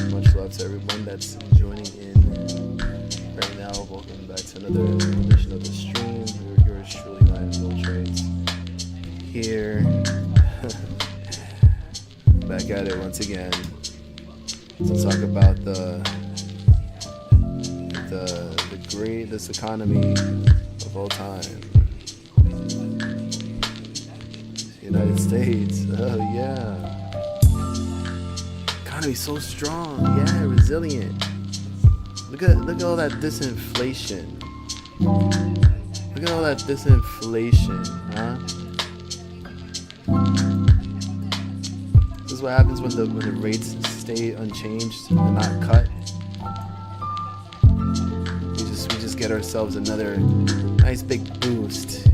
Much love to everyone that's joining in right now. Welcome back to another edition of the stream. Yours truly, Untitled Trades here. Back at it once again to talk about the greatest economy of all time, United States. Oh yeah. Economy so strong, yeah, resilient. Look at all that disinflation. Look at all that disinflation, huh? This is what happens when the rates stay unchanged and not cut. We just get ourselves another nice big boost.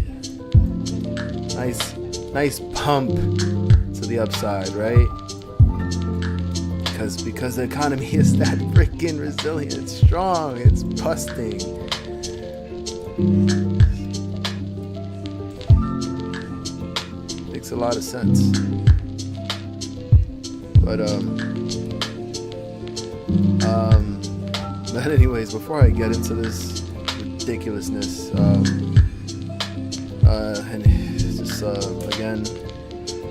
Nice pump to the upside, right? Because the economy is that freaking resilient, it's strong, it's busting. Makes a lot of sense. But anyways, before I get into this ridiculousness, and just again,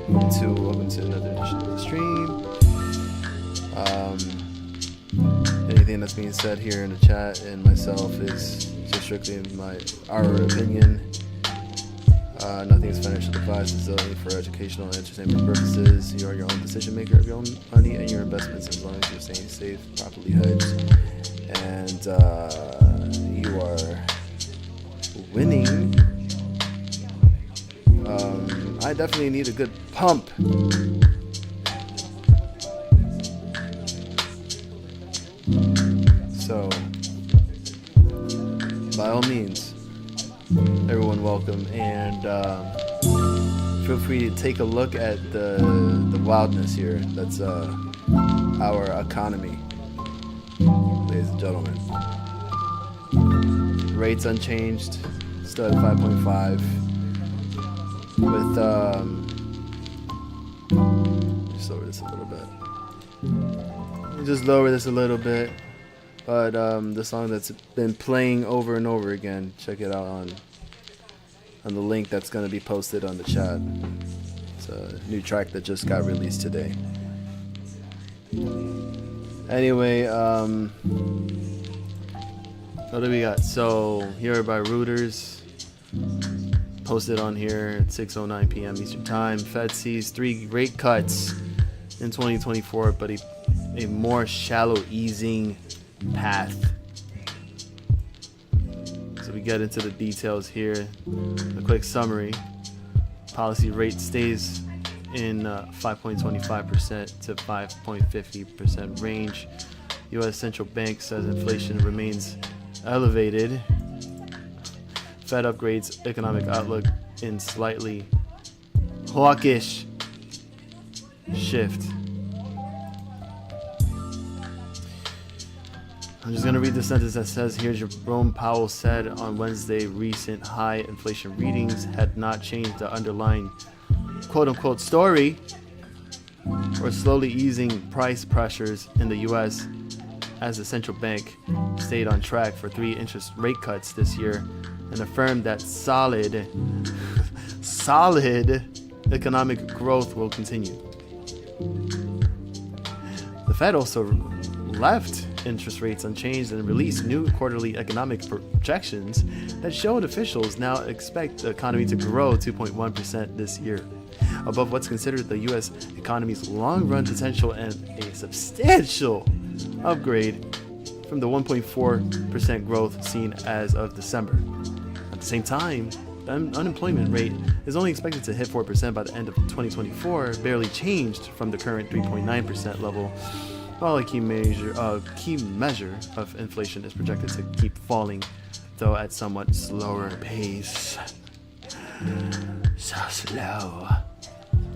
welcome to another edition of the stream. Anything that's being said here in the chat and myself is just strictly our opinion. Nothing is financial advice. It's only for educational and entertainment purposes. You are your own decision maker of your own money and your investments, as long as you're staying safe, properly hedged, and you are winning. I definitely need a good pump. So by all means, everyone welcome, and feel free to take a look at the wildness here. That's our economy, ladies and gentlemen. Rates unchanged, still at 5.5. With just lower this a little bit. Just lower this a little bit. But the song that's been playing over and over again, check it out on the link that's going to be posted on the chat. It's a new track that just got released today. Anyway, what do we got? So here by Reuters, posted on here at 6:09 p.m. Eastern Time. Fed sees 3 rate cuts in 2024, but a more shallow easing path. So we get into the details here. A quick summary. Policy rate stays in 5.25% to 5.50% range. U.S. Central Bank says inflation remains elevated. Fed upgrades economic outlook in slightly hawkish shift. I'm just going to read the sentence that says here, Jerome Powell said on Wednesday recent high inflation readings had not changed the underlying quote-unquote story or slowly easing price pressures in the U.S. as the central bank stayed on track for 3 interest rate cuts this year and affirmed that solid economic growth will continue. The Fed also left interest rates unchanged and released new quarterly economic projections that showed officials now expect the economy to grow 2.1% this year, above what's considered the U.S. economy's long-run potential and a substantial upgrade from the 1.4% growth seen as of December. At the same time, the unemployment rate is only expected to hit 4% by the end of 2024, barely changed from the current 3.9% level, while a key measure of inflation is projected to keep falling, though at somewhat slower pace. So slow.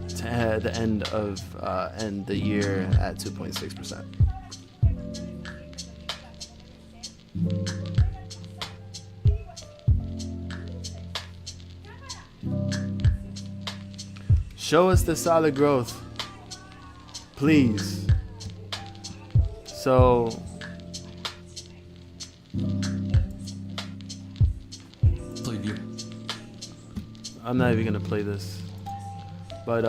To the end the year at 2.6%. Show us the solid growth, please. So I'm not even gonna play this, but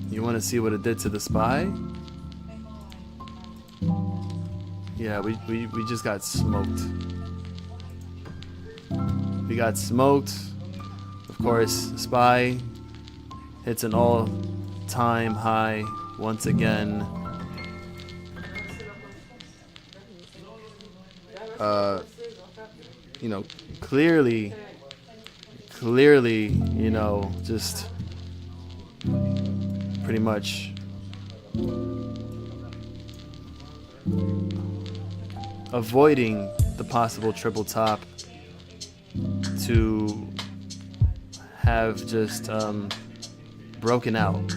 you want to see what it did to the SPY? Yeah, we just got smoked. We got smoked. Of course, SPY hits an all-time high once again. You know, clearly, you know, just pretty much avoiding the possible triple top to have just broken out.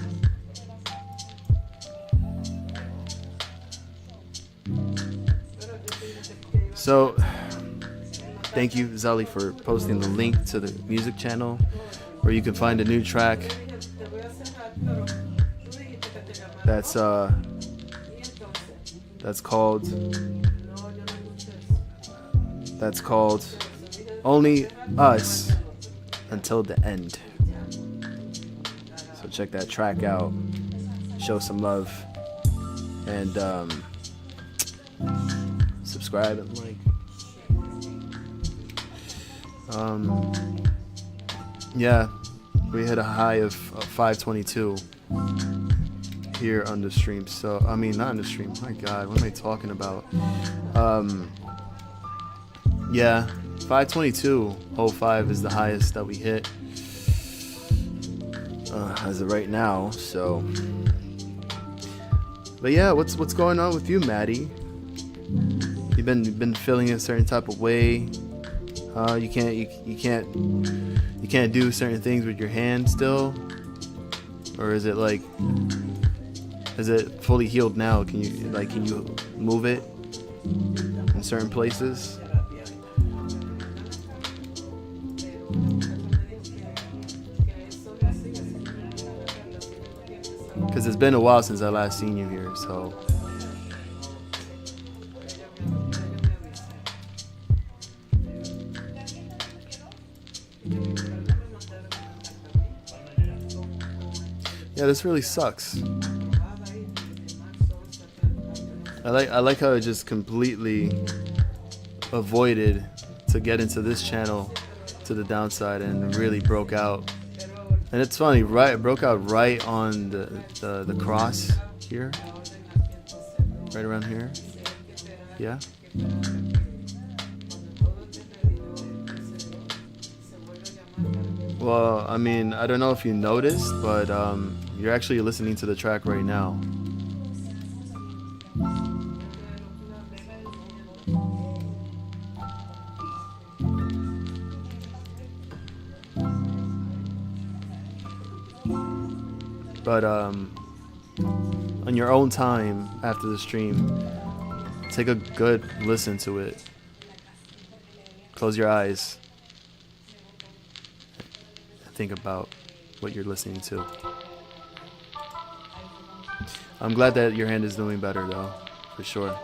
So thank you, Zelly, for posting the link to the music channel where you can find a new track that's called Only Us Until the End. So check that track out, show some love, and subscribe and like. Yeah, we hit a high of 522 here on the stream. So I mean, not on the stream, my god, what am I talking about? Yeah, 522.05 is the highest that we hit as of right now. So, but yeah, what's going on with you, Maddie? You've been feeling a certain type of way. You can't do certain things with your hand still, or is it like, is it fully healed now? Can you move it in certain places? Because it's been a while since I last seen you here, so. Yeah, this really sucks. I like how it just completely avoided to get into this channel to the downside and really broke out. And it's funny, right? It broke out right on the cross here, right around here. Yeah. Well, I mean, I don't know if you noticed, but you're actually listening to the track right now. But on your own time after the stream, take a good listen to it. Close your eyes. Think about what you're listening to. I'm glad that your hand is doing better though, for sure.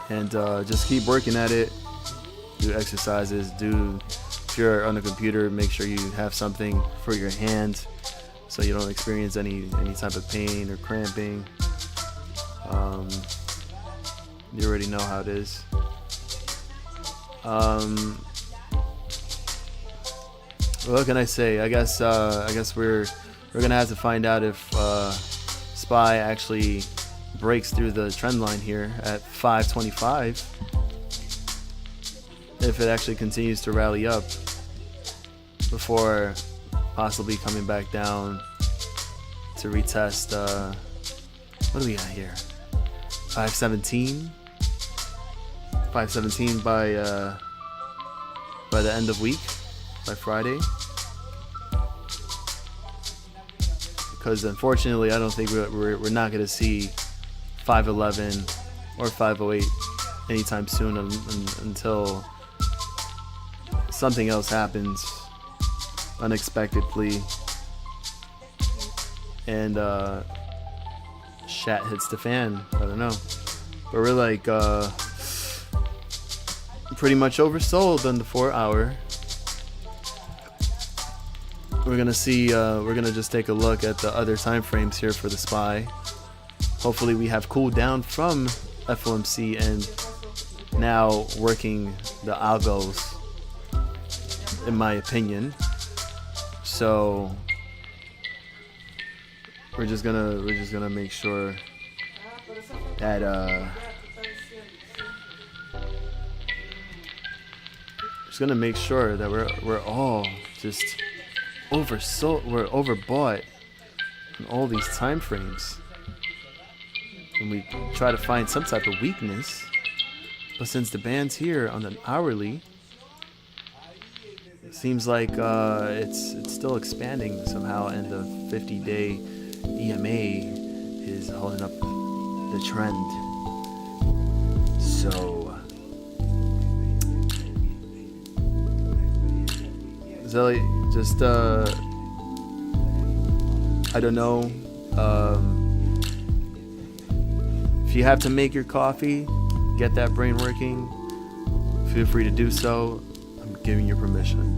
And just keep working at it. Do exercises. If you're on the computer, make sure you have something for your hand so you don't experience any type of pain or cramping. You already know how it is. What can I say? I guess we're gonna have to find out if SPY actually breaks through the trend line here at 525. If it actually continues to rally up before possibly coming back down to retest. What do we got here? 517. 517 by the end of week, by Friday. Because unfortunately, I don't think we're not going to see 511 or 508 anytime soon until something else happens unexpectedly and shat hits the fan. I don't know, but we're like pretty much oversold on the 4 hour. We're gonna see. We're gonna just take a look at the other time frames here for the SPY. Hopefully, we have cooled down from FOMC and now working the algos, in my opinion. So we're just gonna make sure that we're all just oversold. We're overbought in all these time frames, and we try to find some type of weakness. But since the band's here on an hourly, it seems like it's still expanding somehow, and the 50-day EMA is holding up the trend. So Zelly, just I don't know, if you have to make your coffee, get that brain working, feel free to do so. I'm giving you permission.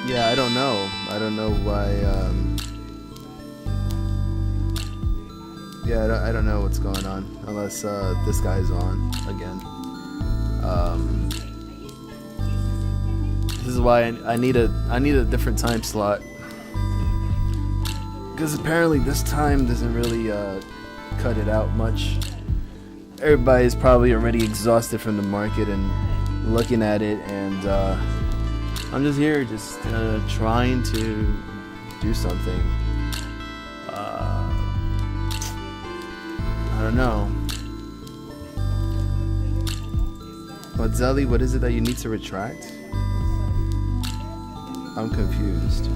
Yeah, I don't know. I don't know why. Yeah, I don't know what's going on unless this guy's on again. This is why I need a different time slot, because apparently this time doesn't really cut it out much. Everybody's probably already exhausted from the market and looking at it, and I'm just here just trying to do something. I don't know. What, Zelly, what is it that you need to retract? I'm confused.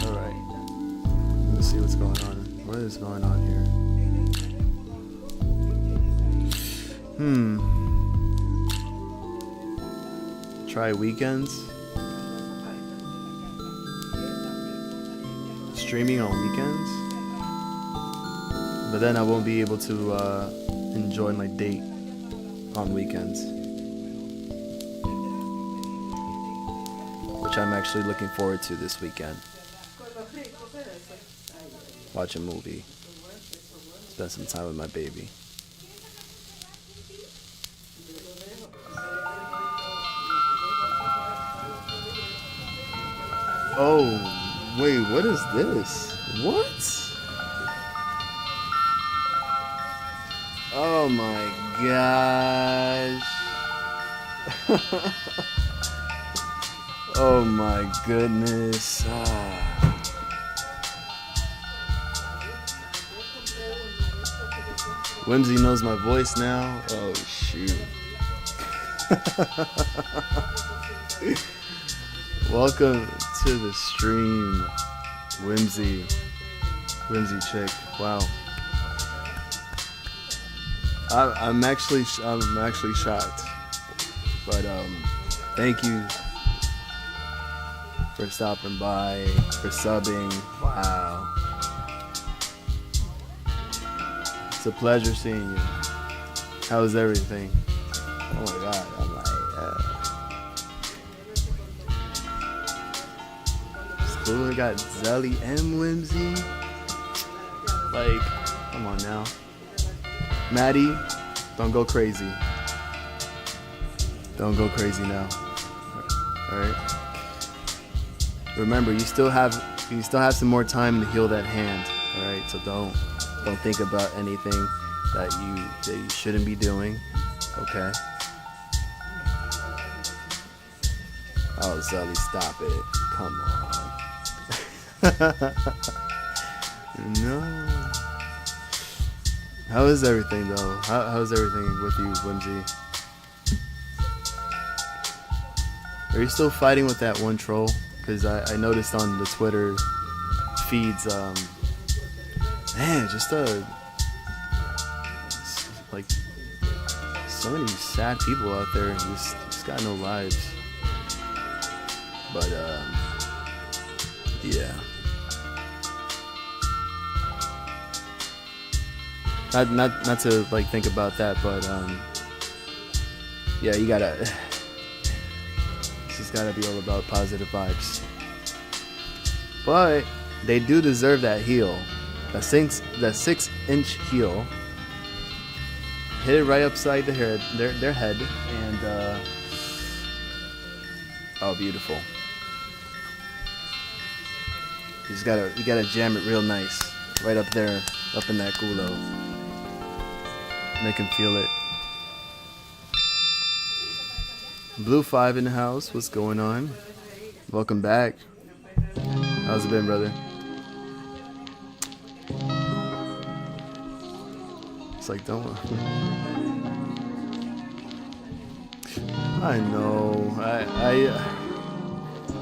Alright. Let's see what's going on. What is going on here? Try weekends. Streaming on weekends. But then I won't be able to enjoy my date on weekends. Which I'm actually looking forward to this weekend. Watch a movie. Spend some time with my baby. Oh, wait, what is this? What? Oh my gosh. Oh my goodness. Whimsy knows my voice now. Oh shoot. Welcome to the stream, Whimsy chick. Wow. I'm actually shocked. But thank you for stopping by, for subbing. Wow. It's a pleasure seeing you. How's everything? Oh my god, I'm like, it's cool. We got Zelly and Whimsy. Like, come on now. Maddie, don't go crazy. Don't go crazy now. Alright? Remember, you still have some more time to heal that hand. Alright, so don't think about anything that you shouldn't be doing. Okay? Oh, Zelly, stop it. Come on. No. How is everything, though? How's everything with you, Whimsy? Are you still fighting with that one troll? Because I noticed on the Twitter feeds, man, just like so many sad people out there just got no lives. But yeah. Not to like think about that, but yeah, you gotta. This has gotta be all about positive vibes. But they do deserve that heal, that 6-inch heal. Hit it right upside their head, and oh, beautiful. You gotta jam it real nice, right up there, up in that culo. Make him feel it. Blue 5 in the house. What's going on? Welcome back. How's it been, brother? It's like, don't. I know.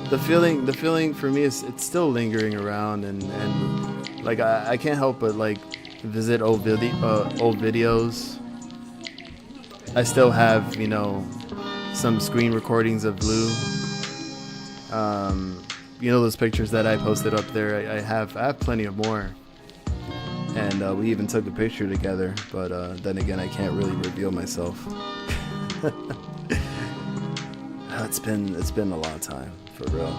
The feeling for me is it's still lingering around, and like I can't help but like visit old videos. I still have, you know, some screen recordings of Blue. You know those pictures that I posted up there. I have plenty of more, and we even took a picture together. But then again, I can't really reveal myself. It's been a long time. for real.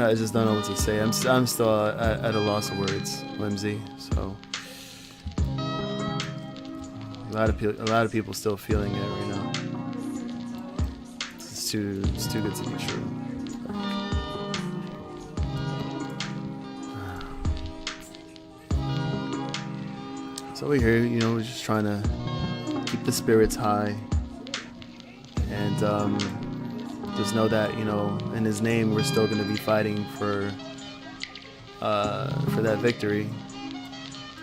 I just don't know what to say. I'm still at a loss of words, Whimsy. So a lot of people still feeling it right now. It's too good to be true. So we're here, we're just trying to keep the spirits high, and just know that in His name we're still going to be fighting for that victory,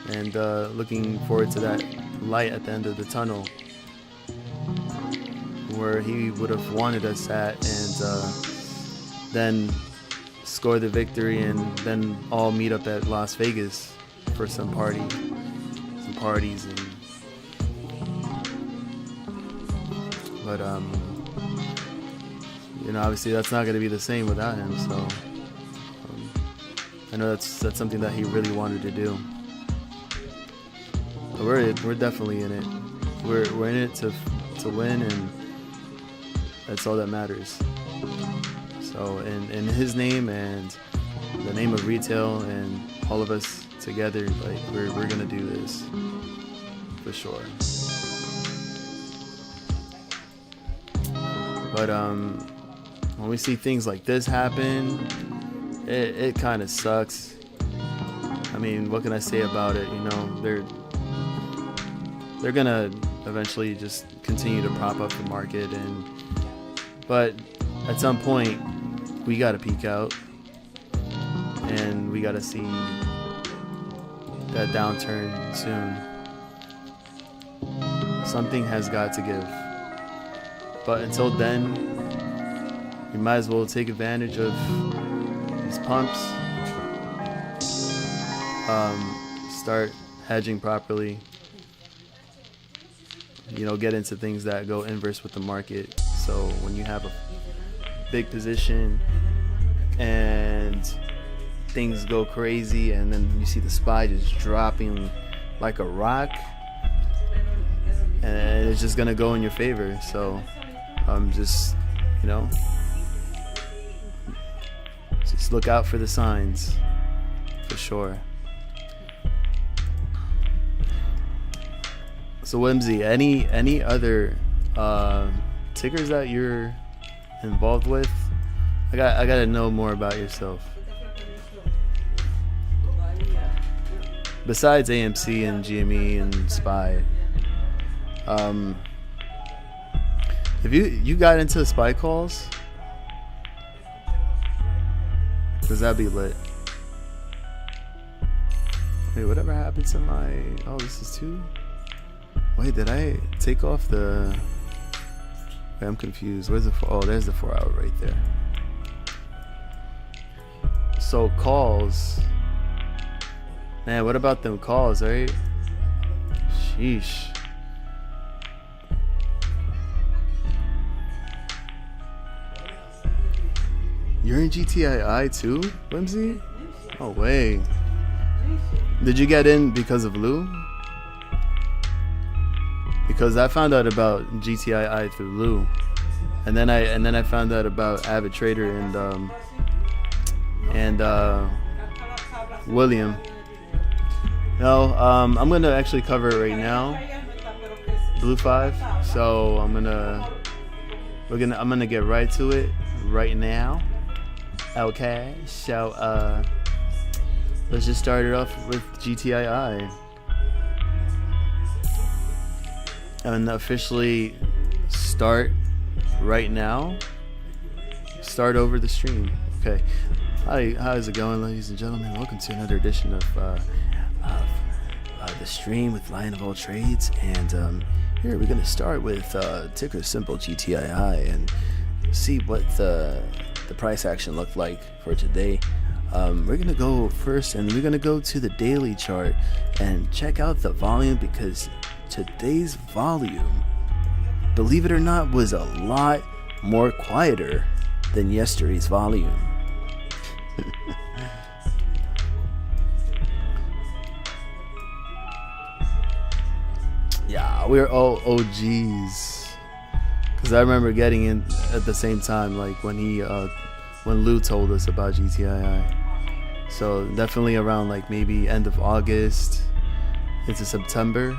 and looking forward to that light at the end of the tunnel, where He would have wanted us at, and then score the victory, and then all meet up at Las Vegas for some parties, but obviously that's not going to be the same without Him. So I know that's something that He really wanted to do. But we're definitely in it. We're in it to win, and that's all that matters. So in His name and the name of retail and all of us together, like we're gonna do this for sure. But when we see things like this happen, it kind of sucks. I mean, what can I say about it? They're gonna eventually just continue to prop up the market, but at some point we gotta peak out, and we gotta see that downturn soon. Something has got to give. But until then, you might as well take advantage of these pumps. Start hedging properly. Get into things that go inverse with the market. So when you have a big position and things go crazy, and then you see the SPY just dropping like a rock, and it's just gonna go in your favor. So just look out for the signs, for sure. So Whimsy, any other tickers that you're involved with? I gotta know more about yourself. Besides AMC and GME and SPY, have you got into SPY calls? Cause that'd be lit. Wait, whatever happened to my? Oh, this is 2. Wait, did I take off the? Wait, I'm confused. Where's the? Oh, there's the 4 hour right there. So calls. Man, what about them calls, right? Sheesh. You're in GTII too, Whimsy? Oh, way. Did you get in because of Lou? Because I found out about GTII through Lou, and then I found out about Avid Trader and William. No, I'm gonna actually cover it right now. Blue 5. So I'm gonna get right to it right now. Okay, so let's just start it off with GTII and officially start right now. Start over the stream. Okay. Hi, how's it going, ladies and gentlemen? Welcome to another edition of the stream with Lion of All Trades, and here we're gonna start with ticker symbol GTII and see what the price action looked like for today. We're gonna go first, and we're gonna go to the daily chart and check out the volume, because today's volume, believe it or not, was a lot more quieter than yesterday's volume. Yeah, we're all OGs. Cause I remember getting in at the same time, like when Lou told us about GTII. So definitely around like maybe end of August into September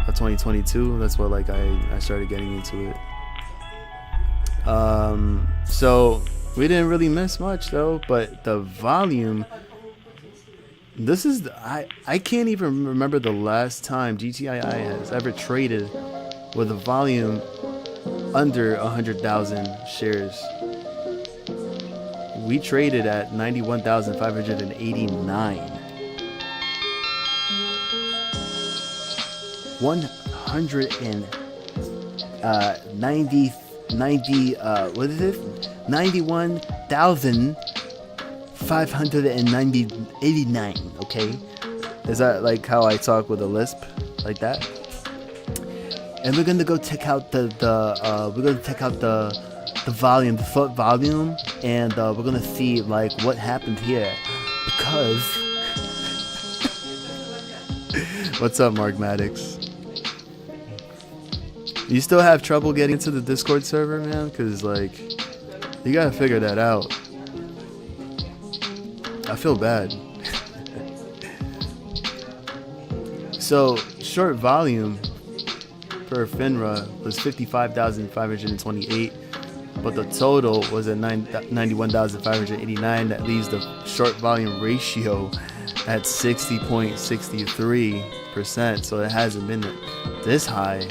of 2022. That's what like I started getting into it. So we didn't really miss much though, but the volume. This is I can't even remember the last time GTII has ever traded with a volume under 100,000 shares. We traded at 91,589. what is it? 91,589. Okay, is that like how I talk with a lisp, like that? And we're gonna go check out the volume, the float volume, and we're gonna see like what happened here, because what's up, Mark Maddox? You still have trouble getting into the Discord server, man? Cause like you gotta figure that out. I feel bad. So short volume per FINRA was 55,528, but the total was at 91,589. That leaves the short volume ratio at 60.63%. So it hasn't been this high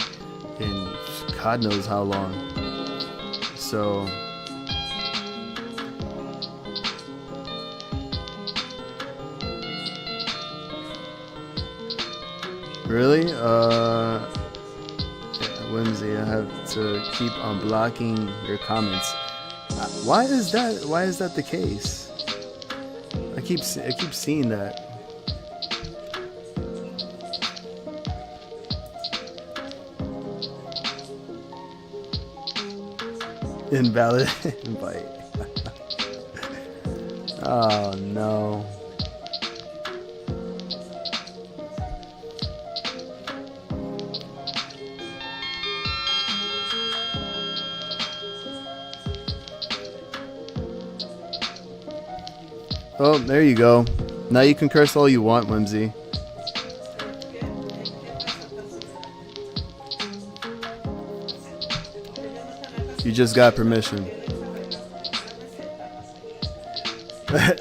in God knows how long. So really, Whimsy, I have to keep on blocking your comments. Why is that? Why is that the case? I keep seeing that. Invalid invite. Oh no. Oh, there you go. Now you can curse all you want, Whimsy. You just got permission.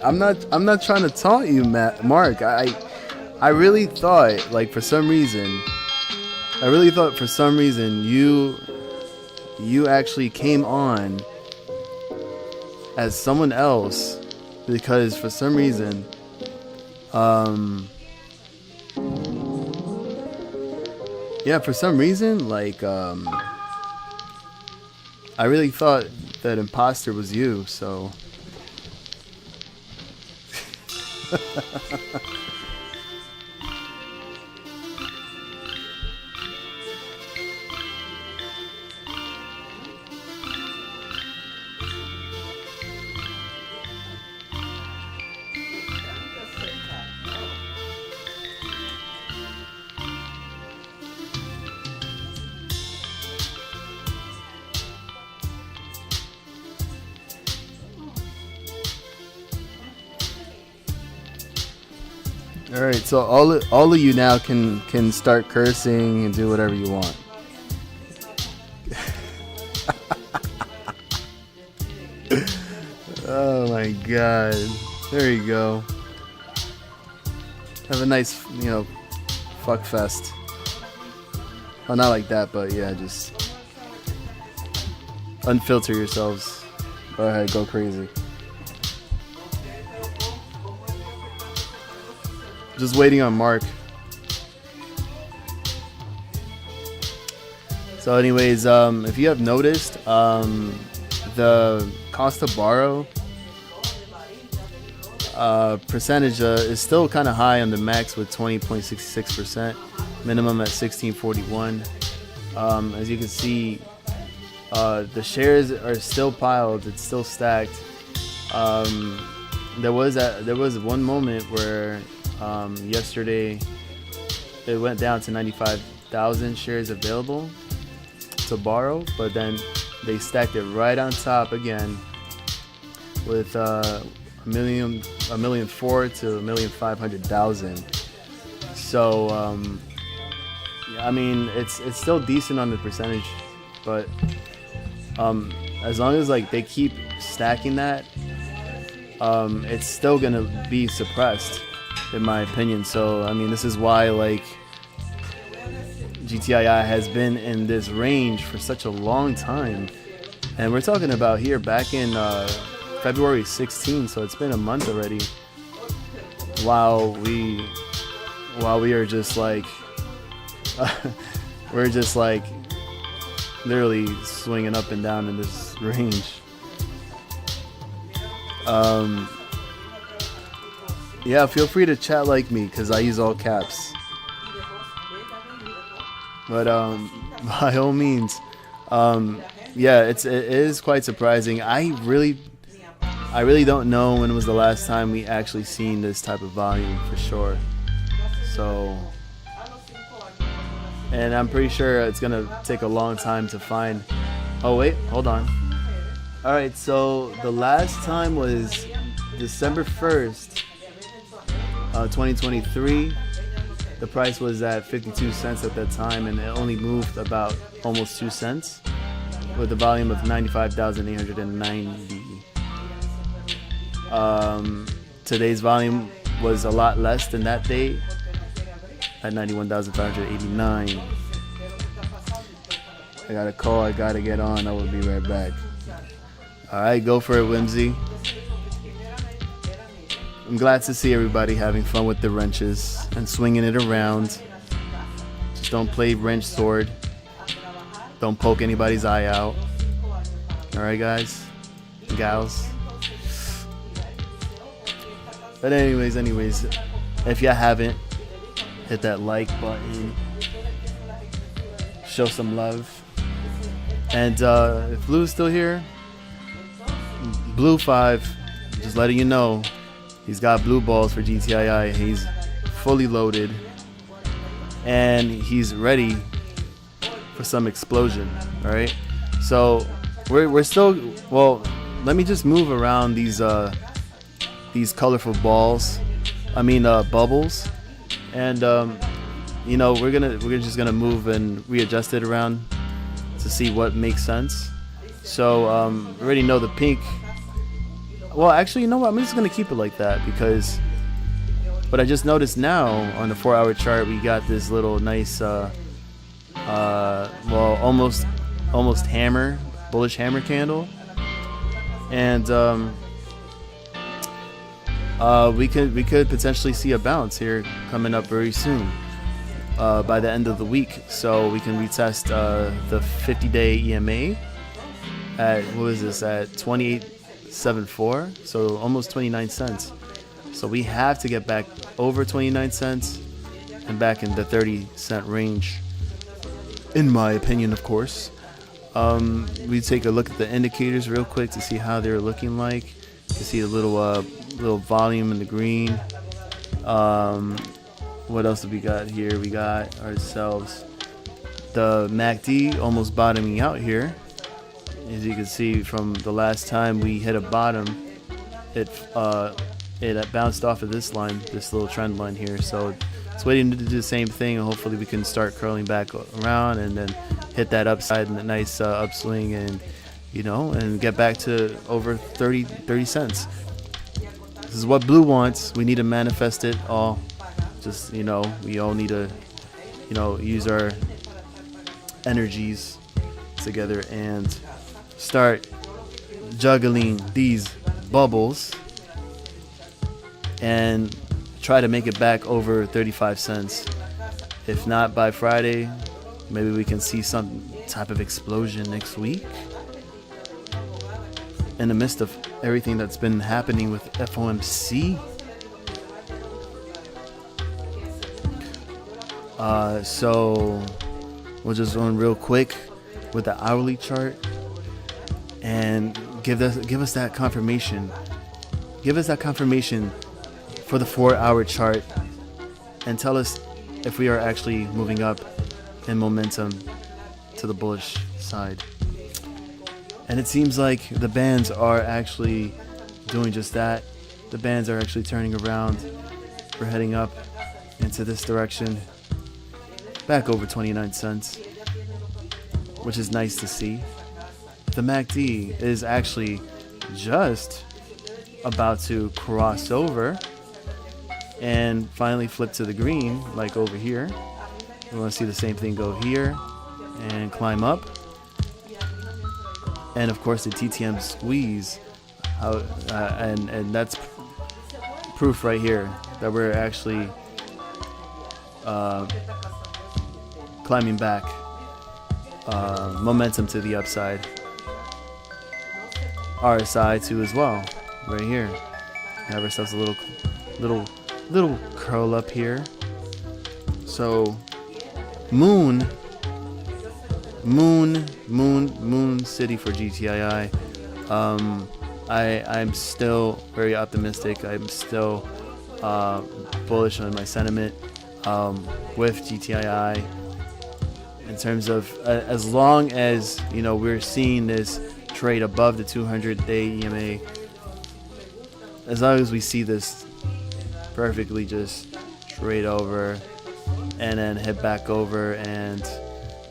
I'm not trying to taunt you, Mark. I really thought, like, for some reason you actually came on as someone else. Because for some reason, like, I really thought that imposter was you, so. All right, so all of you now can start cursing and do whatever you want. Oh my God! There you go. Have a nice, fuck fest. Well, not like that, but yeah, just unfilter yourselves. Go ahead, go crazy. Just waiting on Mark. So anyways, if you have noticed, the cost to borrow percentage is still kind of high on the max with 20.66%, minimum at 1641. As you can see, the shares are still piled, it's still stacked. There was one moment where yesterday it went down to 1,000 shares available to borrow, but then they stacked it right on top again with a million four to 1,500,000. So I mean, it's still decent on the percentage, but as long as like they keep stacking that, it's still gonna be suppressed, in my opinion. So I mean, this is why like GTII has been in this range for such a long time, and we're talking about here back in February 16, so it's been a month already. While we are just like we're just like literally swinging up and down in this range. Yeah, feel free to chat like me because I use all caps. But by all means, yeah, it is quite surprising. I really don't know when was the last time we actually seen this type of volume for sure. So, and I'm pretty sure it's gonna take a long time to find. Oh wait, hold on. All right, so the last time was December 1st, 2023. The price was at 52 cents at that time, and it only moved about almost 2 cents with a volume of 95,890. Today's volume was a lot less than that date at 91,589. I got a call, I gotta get on. I will be right back. All right, go for it, Whimsy. I'm glad to see everybody having fun with the wrenches and swinging it around. Just don't play wrench sword. Don't poke anybody's eye out. All right, guys, gals. But anyways, if you haven't, hit that like button. Show some love. And if Blue's still here, Blue 5, just letting you know, he's got blue balls for GTII. He's fully loaded, and he's ready for some explosion. All right, so we're still, well, let me just move around these colorful balls. I mean bubbles, and you know, we're just gonna move and readjust it around to see what makes sense. So we already know the pink. Well, actually, you know what? I'm just gonna keep it like that because what I just noticed now on the 4-hour chart, we got this little nice, well, almost bullish hammer candle, and we could potentially see a bounce here coming up very soon by the end of the week. So we can retest the 50-day EMA at, what is this, at 28.74, so almost 29 cents. So we have to get back over 29 cents and back in the 30-cent range, in my opinion, of course. We take a look at the indicators real quick to see how they're looking like. You see a little volume in the green. What else do we got here? We got ourselves the MACD almost bottoming out here. As you can see from the last time we hit a bottom, it bounced off of this line, this little trend line here. So it's waiting to do the same thing, and hopefully we can start curling back around and then hit that upside and a nice upswing, and you know, and get back to over 30 cents. This is what Blue wants. We need to manifest it all. Just, you know, we all need to, you know, use our energies together and start juggling these bubbles and try to make it back over 35 cents. If not by Friday, maybe we can see some type of explosion next week in the midst of everything that's been happening with FOMC. So we'll just run real quick with the hourly chart and give us that confirmation. Give us that confirmation for the 4-hour chart and tell us if we are actually moving up in momentum to the bullish side. And it seems like the bands are actually doing just that. The bands are actually turning around. We're heading up into this direction, back over 29 cents, which is nice to see. The MACD is actually just about to cross over and finally flip to the green, like over here. We want to see the same thing go here and climb up. And of course the TTM squeeze out, and that's proof right here that we're actually climbing back, momentum to the upside. RSI too as well, right here. Have ourselves a little curl up here. So moon city for GTII. I'm still very optimistic. I'm still bullish on my sentiment with GTII in terms of as long as we're seeing this trade above the 200-day EMA. As long as we see this perfectly just trade over and then head back over and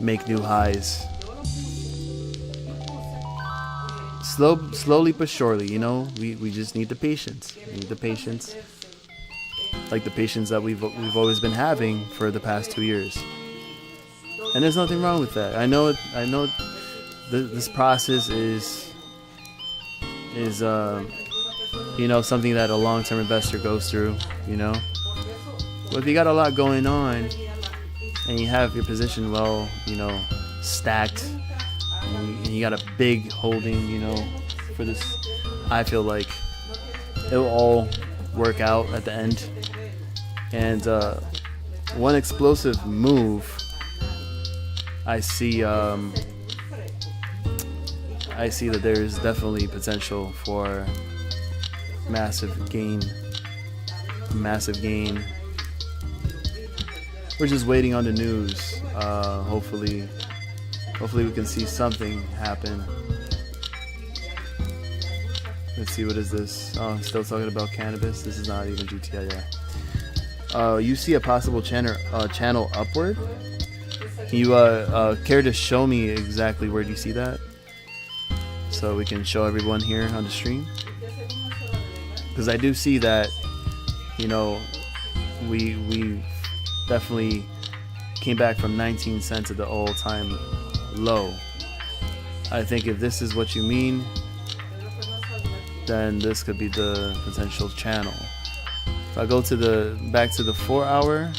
make new highs. Slowly but surely, we just need the patience. We need the patience, like the patience that we've always been having for the past 2 years. And there's nothing wrong with that. I know this process is something that a long-term investor goes through, But if you got a lot going on and you have your position well, stacked, and you got a big holding, for this, I feel like it'll all work out at the end. And one explosive move, I see that there is definitely potential for massive gain. We're just waiting on the news. Hopefully we can see something happen. Let's see, what is this? Oh, I'm still talking about cannabis. This is not even GTI. You see a possible channel upward. Can you care to show me exactly where do you see that, so we can show everyone here on the stream? Because I do see that, we definitely came back from 19 cents to the all-time low. I think if this is what you mean, then this could be the potential channel. If I go to back to the 4 hour,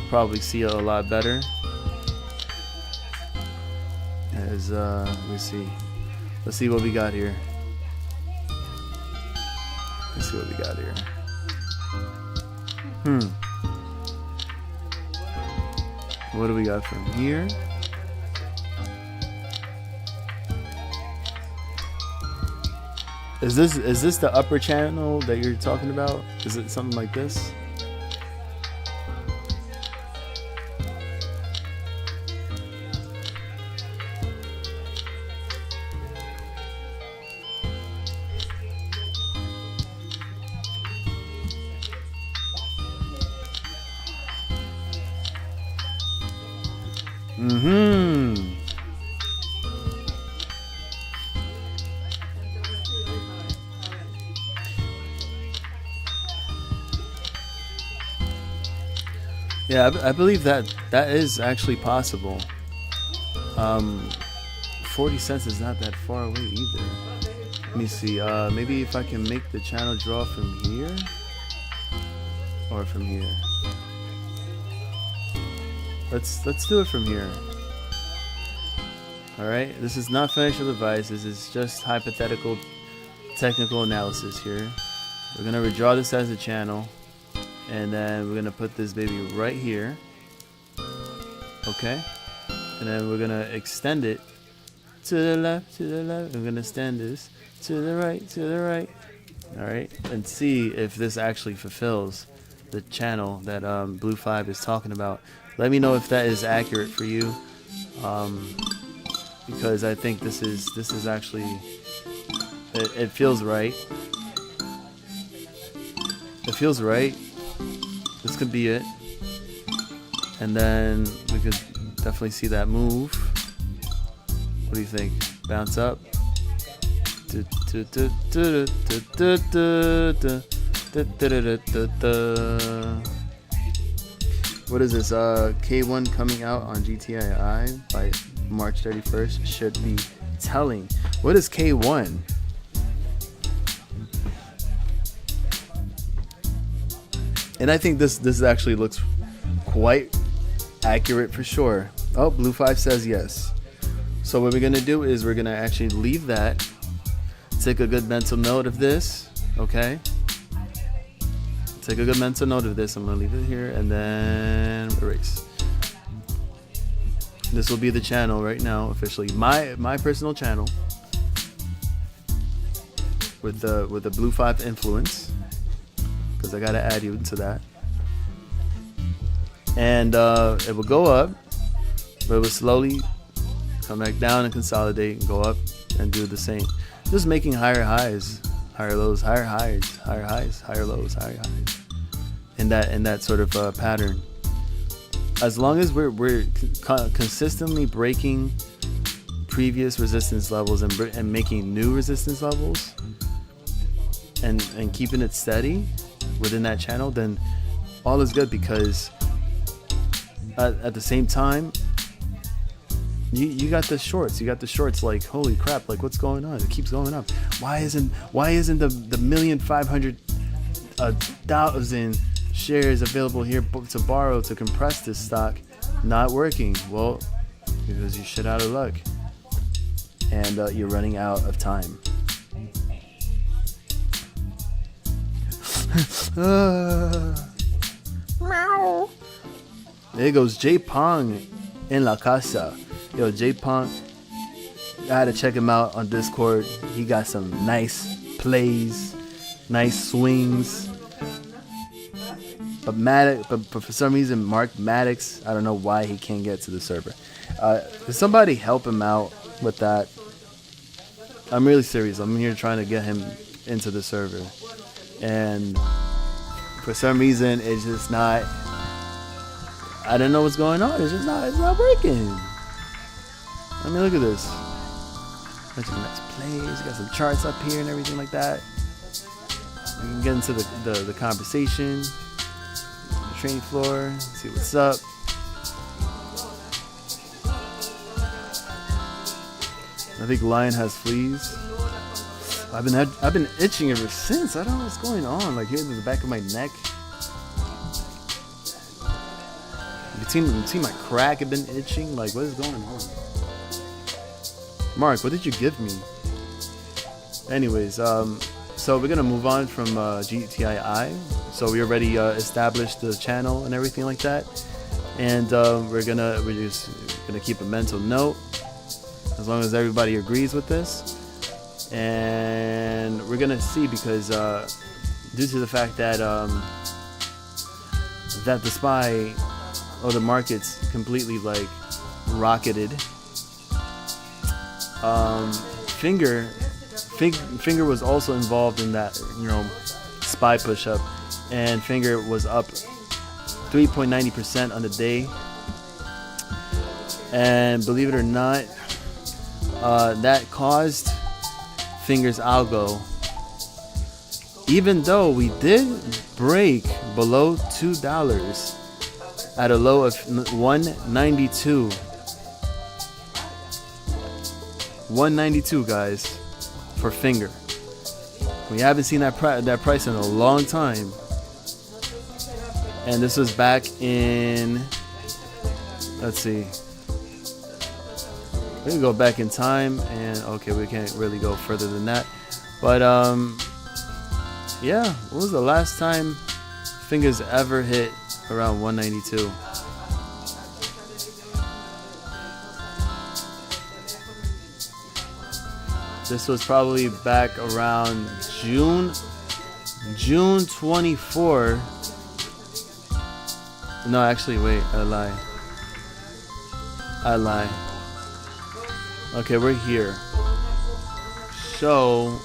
probably see it a lot better. As let's see what we got here. Let's see what we got here. What do we got from here? Is this the upper channel that you're talking about? Is it something like this? Yeah, I believe that is actually possible. 40 cents is not that far away either. Let me see. Maybe if I can make the channel draw from here or from here. Let's do it from here. All right. This is not financial advice. This is just hypothetical, technical analysis here. We're gonna redraw this as a channel. And then we're gonna put this baby right here, okay? And then we're gonna extend it to the left, We're gonna extend this to the right, all right? And see if this actually fulfills the channel that Blue 5 is talking about. Let me know if that is accurate for you, because I think this is actually, it feels right. It feels right. This could be it. And then we could definitely see that move. What do you think? Bounce up. What is this? K1 coming out on GTI by March 31st should be telling. What is K1? And I think this actually looks quite accurate for sure. Oh, Blue 5 says yes. So what we're gonna do is we're gonna actually leave that. Take a good mental note of this, okay? Take a good mental note of this. I'm gonna leave it here and then erase. This will be the channel right now, officially my personal channel with the Blue 5 influence, because I gotta add you into that. And it will go up, but it will slowly come back down and consolidate and go up and do the same. Just making higher highs, higher lows, higher highs, higher highs, higher lows, higher highs. In that sort of pattern. As long as we're consistently breaking previous resistance levels and making new resistance levels and keeping it steady within that channel, then all is good, because at the same time, you got the shorts. You got the shorts. Like, holy crap! Like, what's going on? It keeps going up. Why isn't the 1,500,000 shares available here to borrow to compress this stock not working? Well, because you're shit out of luck and you're running out of time. There goes J Pong in La Casa. Yo, J Pong, I had to check him out on Discord. He got some nice plays, nice swings. But for some reason, Mark Maddox, I don't know why he can't get to the server. Does somebody help him out with that? I'm really serious. I'm here trying to get him into the server, and for some reason, it's just not. I don't know what's going on. It's not working. I mean, look at this. Bunch of nice plays. You got some charts up here and everything like that. We can get into the conversation, the training floor, see what's up. I think Lion has fleas. I've been itching ever since. I don't know what's going on. Like, here in the back of my neck. Between my crack, I've been itching. Like, what is going on? Mark, what did you give me? Anyways, so we're gonna move on from GTI. So we already established the channel and everything like that, and we're just gonna keep a mental note as long as everybody agrees with this, and we're gonna see, because due to the fact that that the SPY or the markets completely like rocketed. Fngr was also involved in that, SPY push up, and Fngr was up 3.90% on the day. And believe it or not, that caused Fngr's algo, even though we did break below $2 at a low of 192. 192, guys, for Fngr. We haven't seen that price in a long time, and this was back in. Let's see. We can go back in time, and okay, we can't really go further than that. But yeah, what was the last time Fngr's ever hit around 192? This was probably back around June 24. No, actually, wait, I lie. I lie. Okay, we're here. So,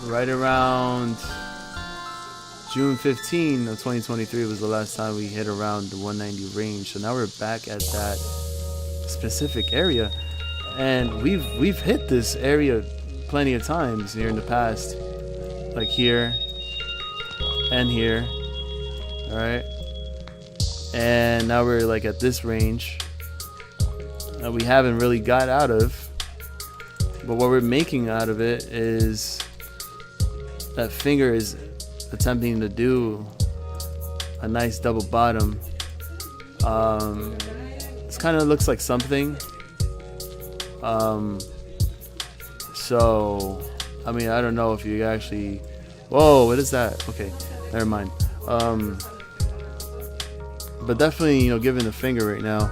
right around June 15 of 2023 was the last time we hit around the 190 range. So now we're back at that specific area, and we've hit this area plenty of times here in the past, like here and here. All right, and now we're like at this range that we haven't really got out of, but what we're making out of it is that finger is attempting to do a nice double bottom. This kind of looks like something. So I mean, I don't know if you actually, whoa, what is that? Okay, never mind. But definitely, you know, giving the finger right now,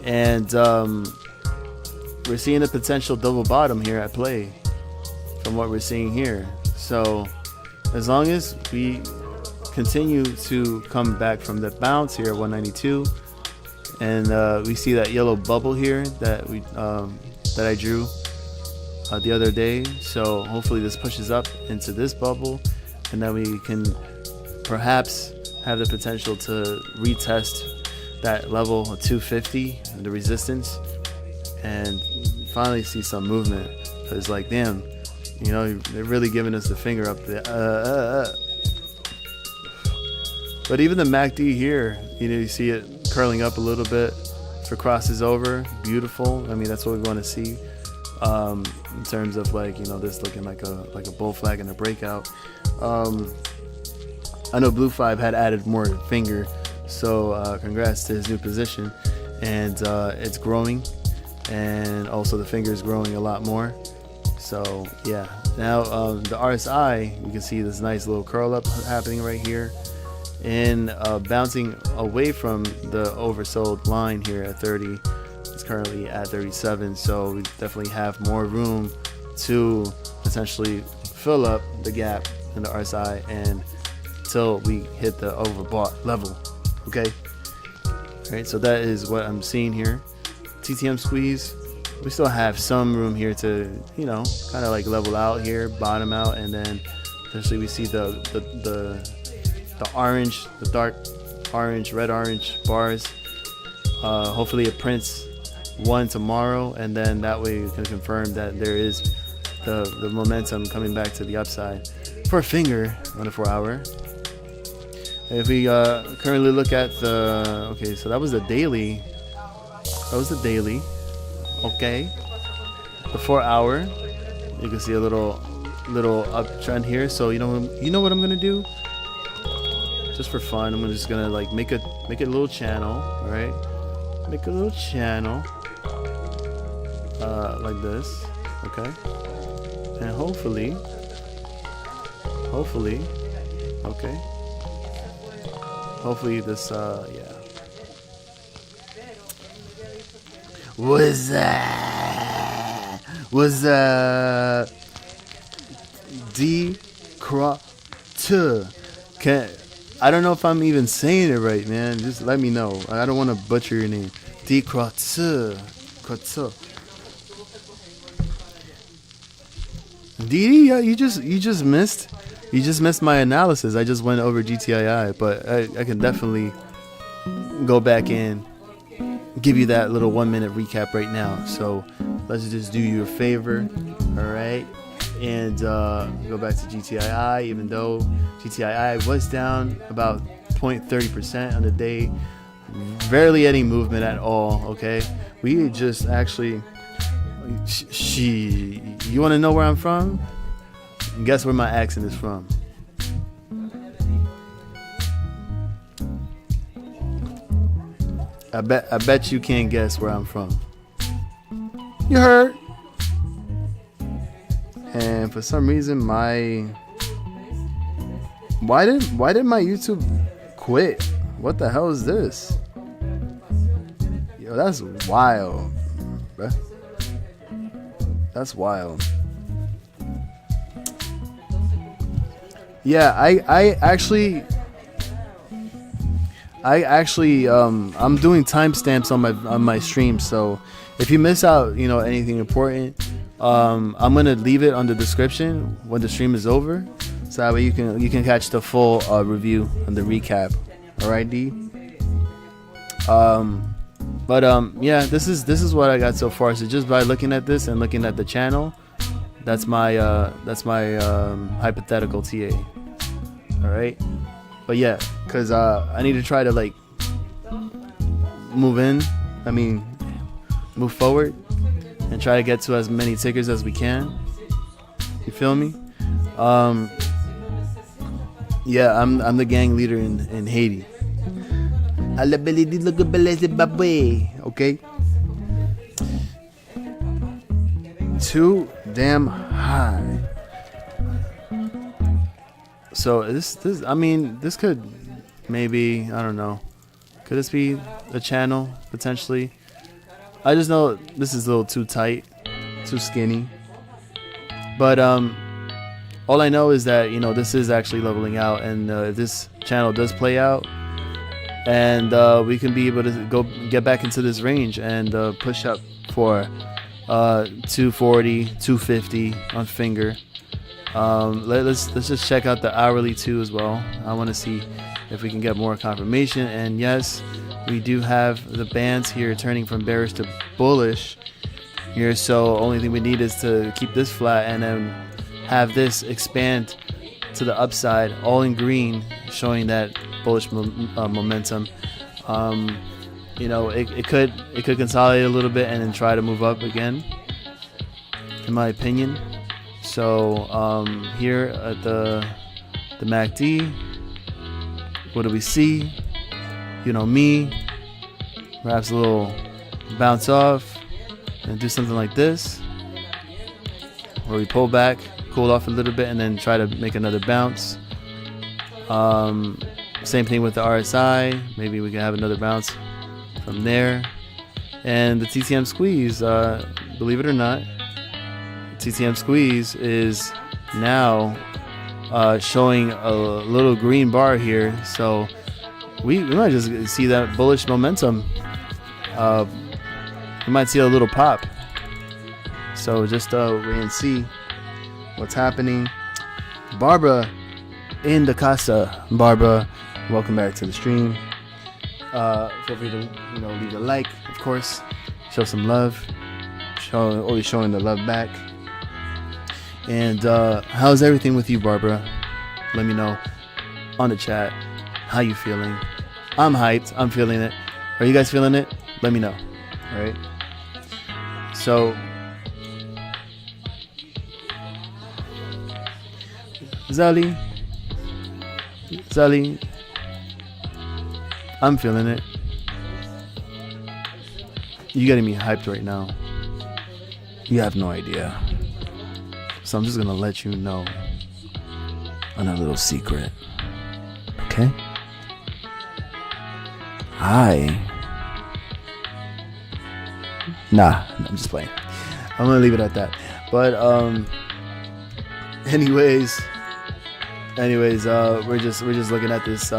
and we're seeing a potential double bottom here at play from what we're seeing here. So as long as we continue to come back from the bounce here at 192, and we see that yellow bubble here that we that I drew the other day, so hopefully this pushes up into this bubble, and then we can perhaps have the potential to retest that level of 250, the resistance, and finally see some movement. Because like, damn, you know, they're really giving us the finger up there. But even the MACD here, you know, you see it curling up a little bit. If it crosses over, beautiful. I mean, that's what we want to see. In terms of, like, you know, this looking like a bull flag and a breakout. I know Blue 5 had added more finger, so congrats to his new position, and it's growing, and also the finger is growing a lot more. So yeah, now the RSI, you can see this nice little curl up happening right here, and bouncing away from the oversold line here at 30. It's currently at 37, so we definitely have more room to potentially fill up the gap in the RSI and until we hit the overbought level. Okay, all right, so that is what I'm seeing here. TTM squeeze, we still have some room here to, you know, kind of like level out here, bottom out, and then essentially we see the orange, the dark orange, red orange bars. Hopefully it prints one tomorrow, and then that way we can confirm that there is the momentum coming back to the upside for a finger on the 4 hour. If we currently look at the, okay, so that was the daily. That was the daily. Okay, the 4 hour. You can see a little uptrend here. So you know what I'm gonna do? Just for fun, I'm just gonna like make a little channel. All right, make a little channel like this. Okay, and hopefully, okay. Hopefully this, yeah. What's that? What's that? I don't know if I'm even saying it right, man. Just let me know. I don't want to butcher your name. Didi, yeah, you just missed my analysis. I just went over GTII, but I can definitely go back in, give you that little 1 minute recap right now. So let's just do you a favor, all right, and go back to GTII. Even though GTII was down about 0.30% on the day, barely any movement at all. Okay, we just actually, you want to know where I'm from? Guess where my accent is from? I bet you can't guess where I'm from. You heard? And for some reason, why did my YouTube quit? What the hell is this? Yo, that's wild, bruh. That's wild. Yeah, I I actually I'm doing timestamps on my stream, so if you miss out, you know, anything important, I'm gonna leave it on the description when the stream is over, so that way you can catch the full review and the recap. All right, D. Yeah, this is what I got so far. So just by looking at this and looking at the channel, that's my hypothetical TA. All right, but yeah, cause I need to try to like move forward and try to get to as many tickers as we can. You feel me? Yeah, I'm the gang leader in Haiti. Okay. Too damn high. So this I mean, this could maybe, I don't know, could this be a channel potentially? I just know this is a little too tight, too skinny. But all I know is that, you know, this is actually leveling out, and if this channel does play out, and we can be able to get back into this range and push up for 240, 250 on Fngr. Let's just check out the hourly too as well. I want to see if we can get more confirmation. And yes, we do have the bands here turning from bearish to bullish here, so only thing we need is to keep this flat and then have this expand to the upside, all in green, showing that bullish momentum. You know, it could consolidate a little bit and then try to move up again, in my opinion. So here at the MACD, what do we see? You know me, perhaps a little bounce off and do something like this, where we pull back, cool off a little bit, and then try to make another bounce. Same thing with the RSI. Maybe we can have another bounce from there. And the TTM squeeze, believe it or not, TTM squeeze is now showing a little green bar here. So we might just see that bullish momentum. We might see a little pop. So just wait and see what's happening. Barbara in the casa. Barbara, welcome back to the stream. Feel free to, you know, leave a like, of course, show some love, always showing the love back. And how's everything with you, Barbara? Let me know on the chat. How you feeling? I'm hyped. I'm feeling it. Are you guys feeling it? Let me know. All right. So Zali, I'm feeling it. You getting me hyped right now. You have no idea. So I'm just gonna let you know on a little secret. Okay? Nah, I'm just playing. I'm gonna leave it at that. But anyways, we're just looking at this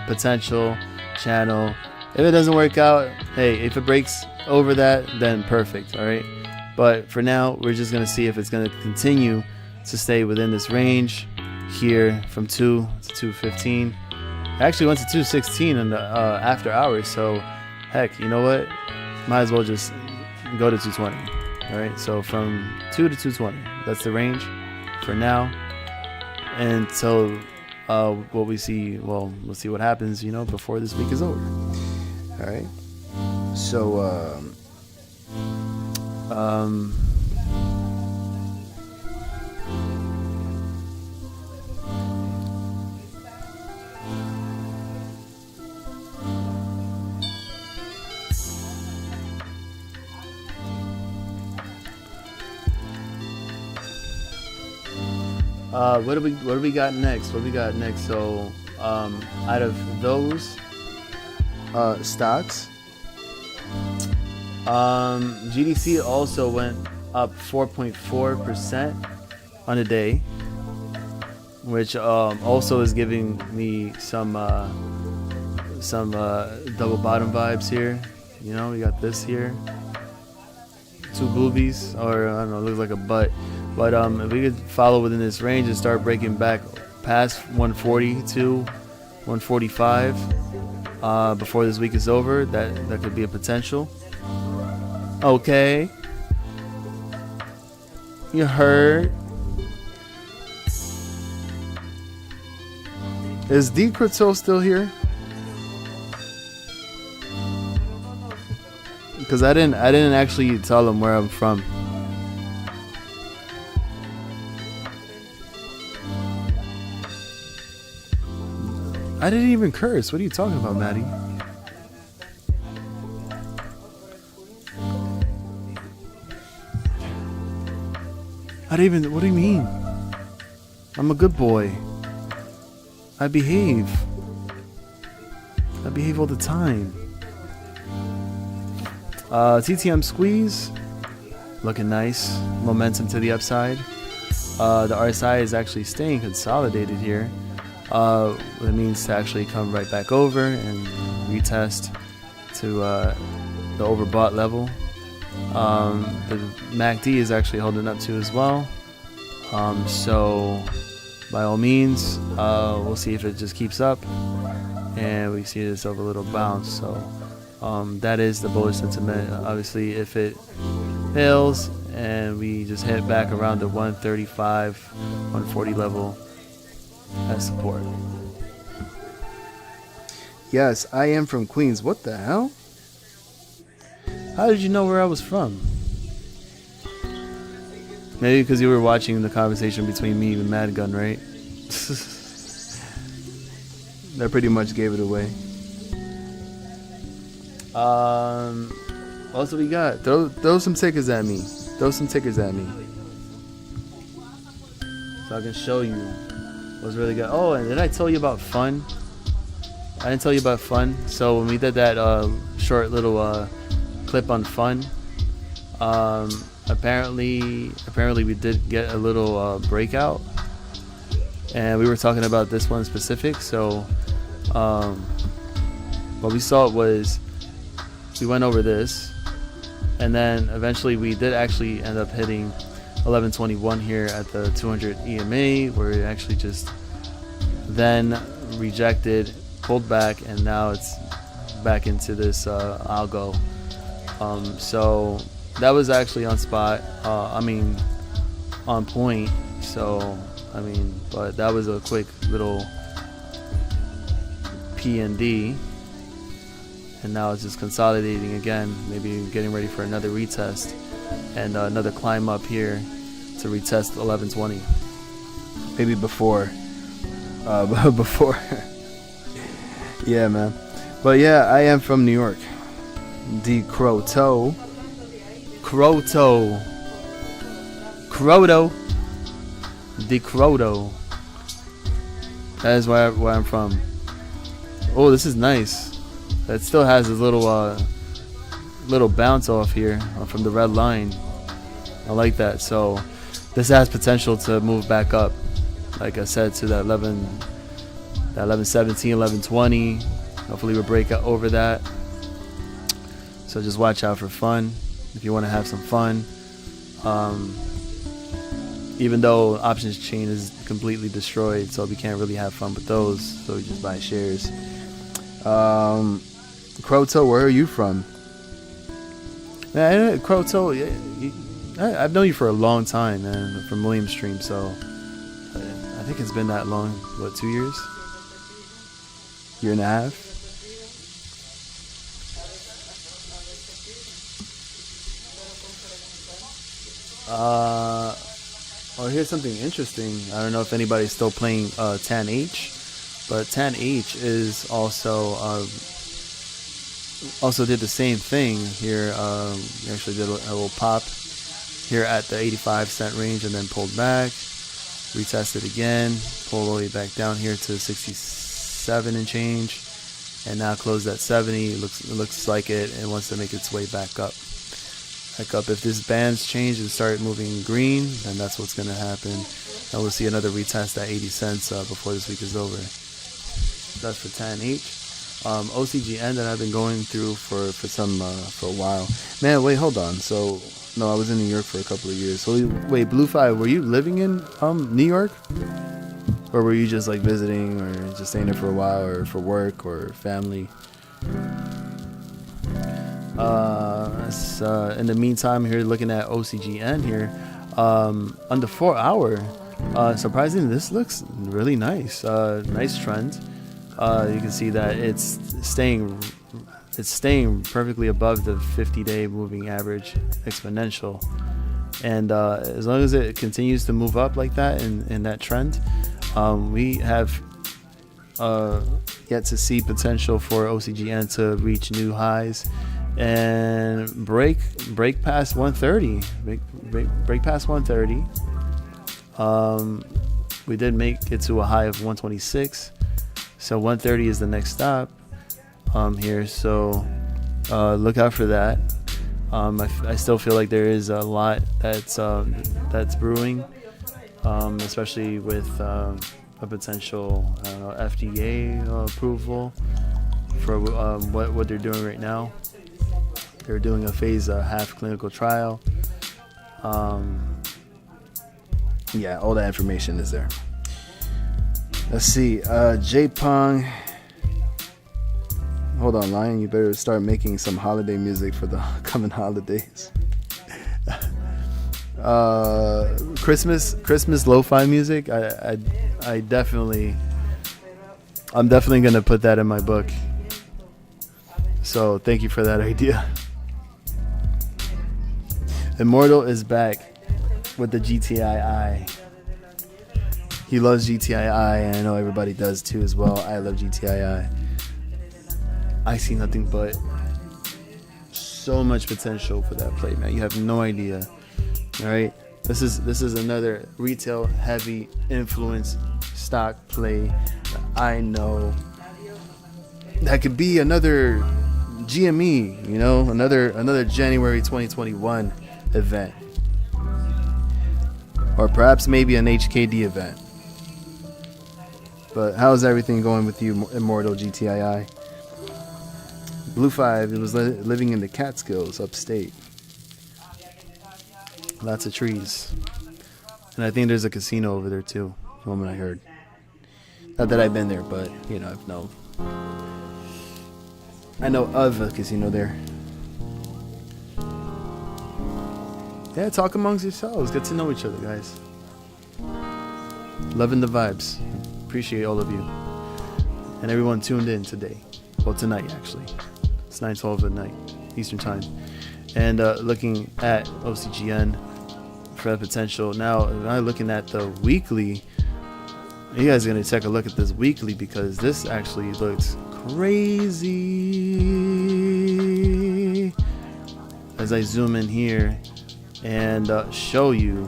potential channel. If it doesn't work out, hey, if it breaks over that, then perfect. All right. But for now, we're just gonna see if it's gonna continue to stay within this range here from 2 to 215. I actually went to 216 in the after hours. So heck, you know what? Might as well just go to 220. All right. So from 2 to 220, that's the range for now. Until what we see, well, we'll see what happens, you know, before this week is over. All right. So what do we got next? So out of those stocks, GDC also went up 4.4% on a day, which also is giving me some some double bottom vibes here. You know, we got this here, 2 boobies, or I don't know, it looks like a butt. But if we could follow within this range and start breaking back past 142, 145 before this week is over, that could be a potential. Okay, you heard. Is D Crypto still here? Because I didn't actually tell him where I'm from. I didn't even curse. What are you talking about, Maddie? I didn't even. What do you mean? I'm a good boy. I behave. I behave all the time. TTM squeeze, looking nice. Momentum to the upside. The RSI is actually staying consolidated here. What it means to actually come right back over and retest to the overbought level. The MACD is actually holding up too as well. So by all means, we'll see if it just keeps up, and we see this over a little bounce. So that is the bullish sentiment. Obviously, if it fails and we just hit back around the 135, 140 level as support. Yes, I am from Queens. What the hell? How did you know where I was from? Maybe because you were watching the conversation between me and Mad Gun, right? That pretty much gave it away. What else do we got? Throw some tickers at me. Throw some tickers at me, so I can show you what's really good. Oh, and did I tell you about FUN? I didn't tell you about FUN. So when we did that short little clip on FUN, apparently we did get a little breakout, and we were talking about this one specific. So what we saw was we went over this, and then eventually we did actually end up hitting 1121 here at the 200 EMA, where it actually just then rejected, pulled back, and now it's back into this algo. So that was actually on spot. On point. So but that was a quick little PND, and now it's just consolidating again, maybe getting ready for another retest and another climb up here to retest 1120, maybe before before. Yeah, man. But yeah, I am from New York. D Croto D Croto. That is where I'm from. Oh, this is nice. That still has this little bounce off here from the red line. I like that. So this has potential to move back up, like I said, to that 1117, 1120. Hopefully we'll break over that. So just watch out for FUN if you want to have some fun. Even though options chain is completely destroyed, so we can't really have fun with those. So we just buy shares. Croto, where are you from? Man, Croto, I've known you for a long time, man, from William Stream. So I think it's been that long. What, 2 years? Year and a half? Oh, here's something interesting. I don't know if anybody's still playing TANH, but TANH is also did the same thing here. Actually did a little pop here at the 85-cent range and then pulled back, retested again, pulled all the way back down here to 67 and change, and now closed at 70. It looks like it wants to make its way back up. If this bands change and start moving green, then that's what's going to happen. And we'll see another retest at 80 cents before this week is over. That's for TANH. OCGN that I've been going through for a while. Man, wait, hold on. So no, I was in New York for a couple of years. So wait, Blue Five, were you living in New York, or were you just like visiting, or just staying there for a while, or for work or family? In the meantime, here looking at OCGN here, on the 4 hour, surprisingly, this looks really nice. Nice trend. You can see that it's staying perfectly above the 50-day moving average exponential, and as long as it continues to move up like that in that trend, we have yet to see potential for OCGN to reach new highs and break past 130. Break past 130. We did make it to a high of 126, so 130 is the next stop here. So look out for that. I still feel like there is a lot that's brewing, especially with a potential FDA approval for what they're doing right now. They're doing a phase half clinical trial. Yeah, all that information is there. Let's see. J-Pong. Hold on, Lion. You better start making some holiday music for the coming holidays. Christmas lo-fi music. I'm definitely gonna put that in my book. So thank you for that idea. Immortal is back with the GTII. He loves GTII, and I know everybody does too as well. I love GTII. I see nothing but so much potential for that play, man. You have no idea. All right, this is another retail heavy influence stock play that I know that could be another GME, another January 2021 event, or perhaps maybe an HKD event. But how's everything going with you, Immortal GTII? Blue 5, it was living in the Catskills upstate. Lots of trees. And I think there's a casino over there too, from what I heard. Not that I've been there, but I know of a casino there. Yeah, talk amongst yourselves. Get to know each other, guys. Loving the vibes. Appreciate all of you. And everyone tuned in today. Well, tonight, actually. It's 9:12 at night, Eastern Time. And looking at OCGN for the potential. Now, I'm looking at the weekly. You guys are going to take a look at this weekly, because this actually looks crazy. As I zoom in here and show you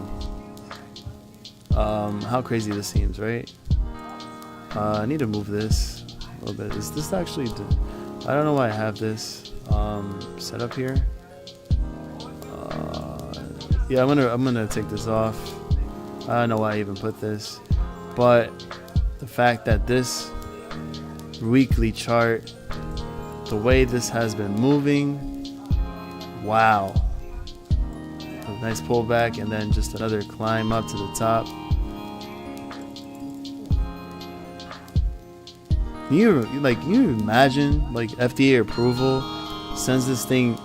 how crazy this seems, right? I need to move this a little bit. Is this actually... I don't know why I have this set up here. Yeah, I'm gonna take this off. I don't know why I even put this, but the fact that this weekly chart, the way this has been moving, wow. A nice pullback and then just another climb up to the top. You imagine FDA approval sends this thing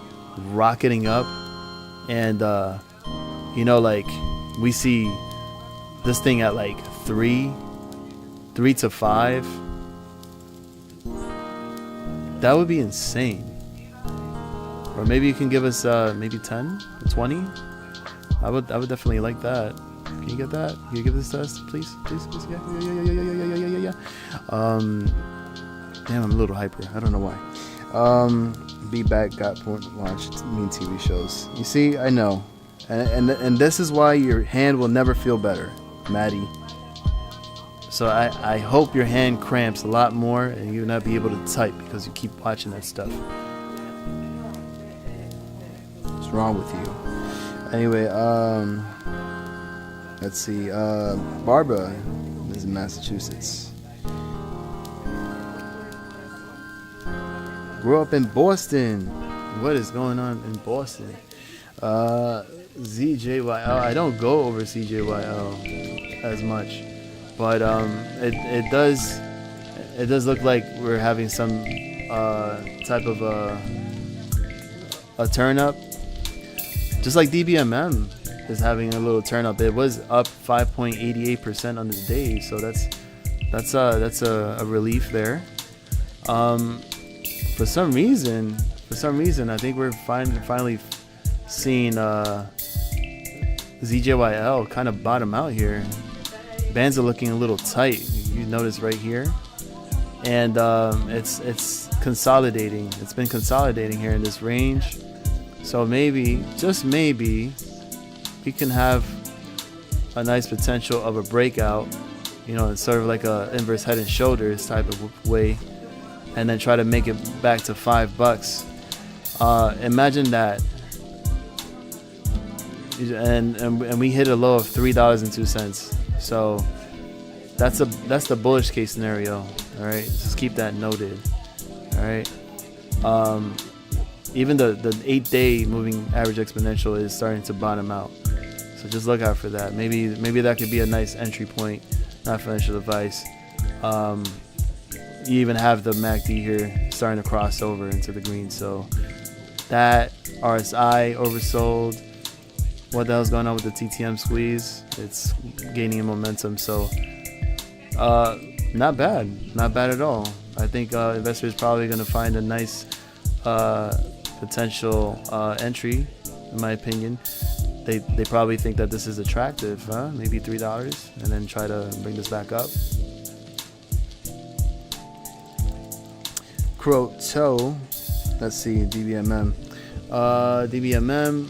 rocketing up, and we see this thing at 3 to 5. That would be insane. Or maybe you can give us maybe 10, 20. I would definitely like that. Can you get that? Can you give this to us, please? Yeah. Damn, I'm a little hyper. I don't know why. Be back. Got watched mean TV shows. You see, I know, and this is why your hand will never feel better, Maddie. So I hope your hand cramps a lot more and you'll not be able to type because you keep watching that stuff. What's wrong with you? Anyway, let's see. Barbara is in Massachusetts. Grew up in Boston. What is going on in Boston? ZJYL. I don't go over ZJYL as much, but it does look like we're having some type of a turn up, just like DBMM is having a little turn up. It was up 5.88% on the day, so that's a relief there. For some reason, I think we're finally seeing ZJYL kind of bottom out here. Bands are looking a little tight. You notice right here, and it's consolidating. It's been consolidating here in this range. So maybe, just maybe, we can have a nice potential of a breakout. You know, it's sort of like a inverse head and shoulders type of way, and then try to make it back to $5. Imagine that. And we hit a low of $3.02. So that's the bullish case scenario. All right, just keep that noted. All right. Even the 8-day moving average exponential is starting to bottom out. So just look out for that. Maybe that could be a nice entry point. Not financial advice. You even have the MACD here starting to cross over into the green. So that RSI oversold. What the hell's going on with the TTM squeeze? It's gaining in momentum. So not bad at all. I think investors probably going to find a nice potential entry, in my opinion. They probably think that this is attractive, maybe $3, and then try to bring this back up. Croto, let's see, DBMM. DBMM,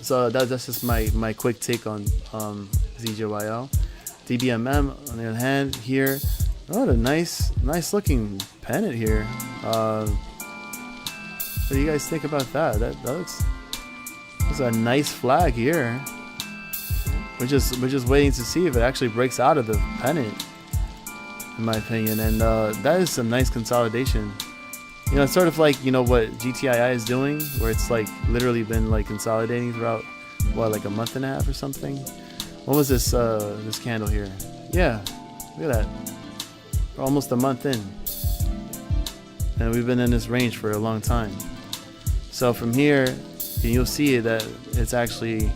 so that's just my quick take on ZJYL. DBMM, on the other hand, here, a nice looking pennant here. What do you guys think about that? That looks a nice flag here. We're just waiting to see if it actually breaks out of the pennant, in my opinion. And that is some nice consolidation. You know, it's sort of like, you know, what GTII is doing, where it's like literally been like consolidating throughout like a month and a half or something. What was this this candle here? Yeah, look at that. We're almost a month in, and we've been in this range for a long time. So from here, you'll see that it's actually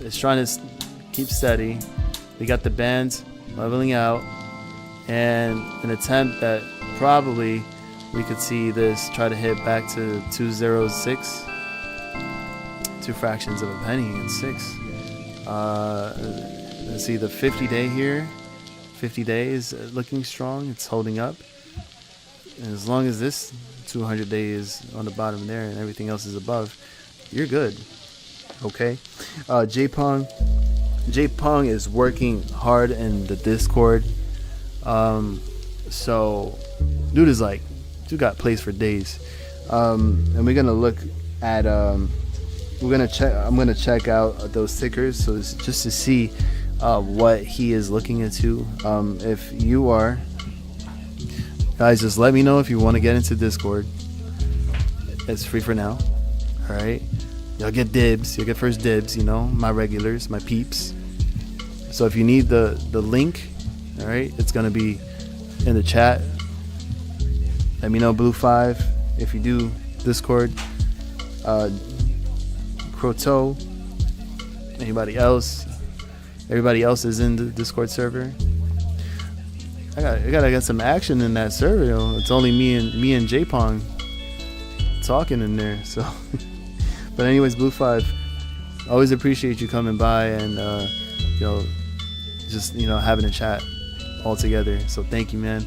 it's trying to keep steady. We got the bands leveling out, and an attempt that probably we could see this try to hit back to 206, 2 fractions of a penny and 6. Let's see the 50-day here. 50 days looking strong. It's holding up, and as long as this 200-day is on the bottom there and everything else is above, you're good. Okay. J-Pong is working hard in the Discord. So dude got plays for days. And we're gonna look at I'm gonna check out those tickers, so it's just to see what he is looking into. If you are, guys, just let me know if you want to get into Discord. It's free for now. All right, y'all get dibs. You'll get first dibs. You know, my regulars, my peeps. So if you need the link, all right, it's gonna be in the chat. Let me know, Blue 5, if you do Discord. Croto, anybody else? Everybody else is in the Discord server. I gotta get some action in that server, though. It's only me and J-Pong talking in there. So, but anyways, Blue 5, always appreciate you coming by and just having a chat all together. So thank you, man.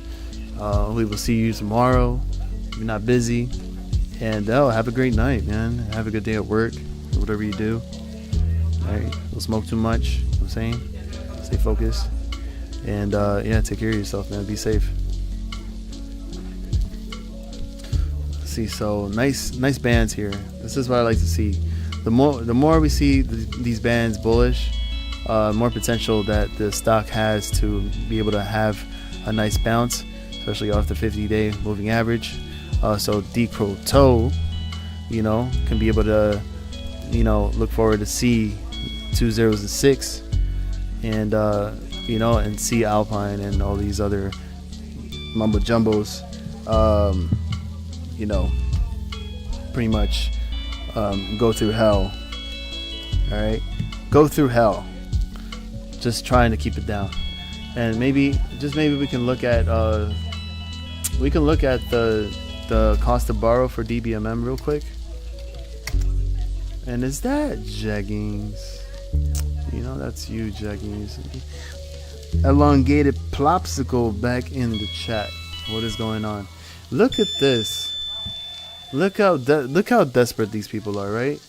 We will see you tomorrow. If you're not busy, and have a great night, man. Have a good day at work, or whatever you do. All right, don't smoke too much. You know what I'm saying, stay focused, and take care of yourself, man. Be safe. Let's see, so nice bands here. This is what I like to see. The more we see these bands bullish, more potential that the stock has to be able to have a nice bounce. especially off the 50-day moving average. So DCROTO, you know, can be able to, you know, look forward to C 2 zeros and 6, and you know, and C Alpine and all these other mumbo jumbos, you know, pretty much go through hell. All right, go through hell, just trying to keep it down. And maybe, just maybe, we can look at the cost to borrow for DBMM real quick. And is that Jeggings? You know, that's you, Jeggings. Elongated Plopsicle back in the chat. What is going on? Look at this. Look how desperate these people are, right?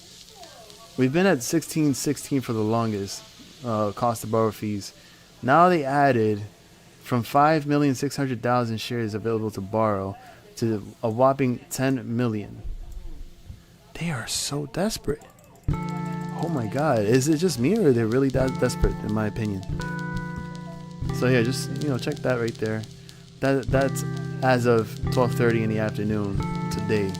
We've been at 16.16 for the longest cost to borrow fees. Now they added from 5,600,000 shares available to borrow to a whopping 10 million. They are so desperate. Oh my God. Is it just me, or are they really that desperate, in my opinion? So yeah, just, you know, check that right there. That's as of 12:30 in the afternoon today.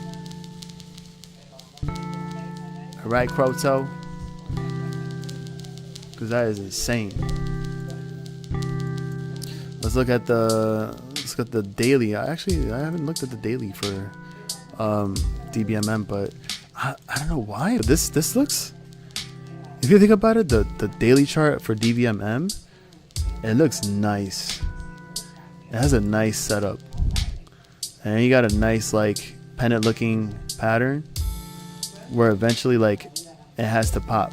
All right, Croto, because that is insane. Let's look at the daily. I haven't looked at the daily for DBMM, but I don't know why. But this looks, if you think about it, the daily chart for DBMM, it looks nice. It has a nice setup, and you got a nice like pennant looking pattern where eventually like it has to pop.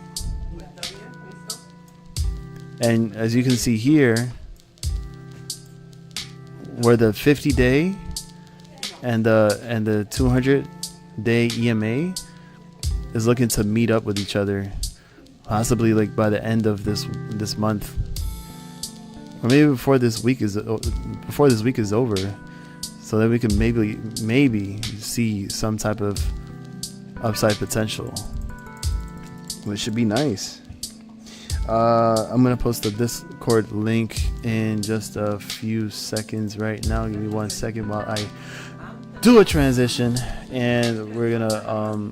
And as you can see here, where the 50-day and the 200-day EMA is looking to meet up with each other, possibly like by the end of this month, or maybe before this week is over, so that we can maybe see some type of upside potential, which should be nice. I'm gonna post the Discord link in just a few seconds right now. Give me 1 second while I do a transition, and we're gonna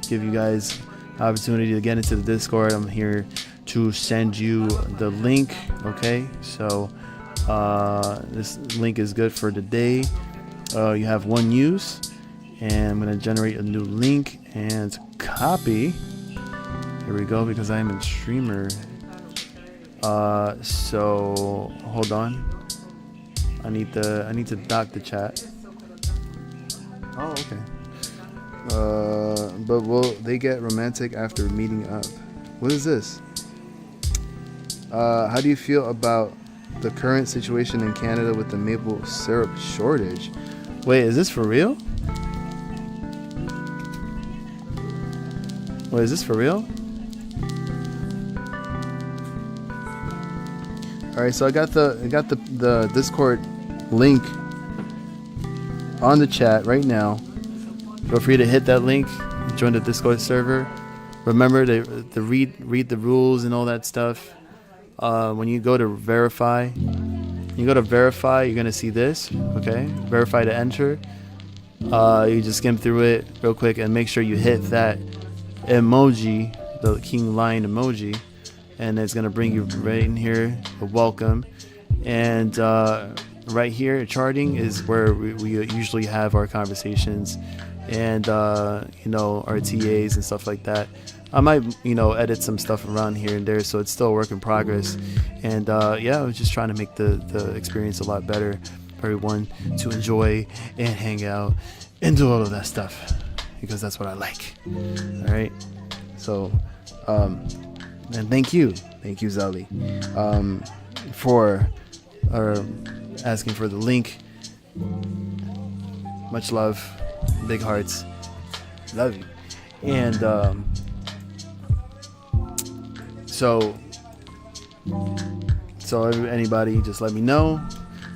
give you guys opportunity to get into the Discord. I'm here to send you the link. Okay, so this link is good for today. You have one use, and I'm gonna generate a new link and copy. Here we go, because I am in streamer. So hold on. I need to dock the chat. Oh, okay. But will they get romantic after meeting up? What is this? How do you feel about the current situation in Canada with the maple syrup shortage? Wait, is this for real? Wait, is this for real? All right, so I got the Discord link on the chat right now. Feel free to hit that link, join the Discord server. Remember to read the rules and all that stuff. When you go to verify, you're gonna see this. Okay, verify to enter. You just skim through it real quick and make sure you hit that emoji, the king lion emoji, and it's gonna bring you right in here, a welcome. And right here, charting is where we usually have our conversations, and you know, our TAs and stuff like that. I might, you know, edit some stuff around here and there, so it's still a work in progress. And yeah, I was just trying to make the experience a lot better for everyone to enjoy and hang out and do all of that stuff, because that's what I like. All right, so and thank you Zali, for asking for the link. Much love, big hearts, love you. And so anybody, just let me know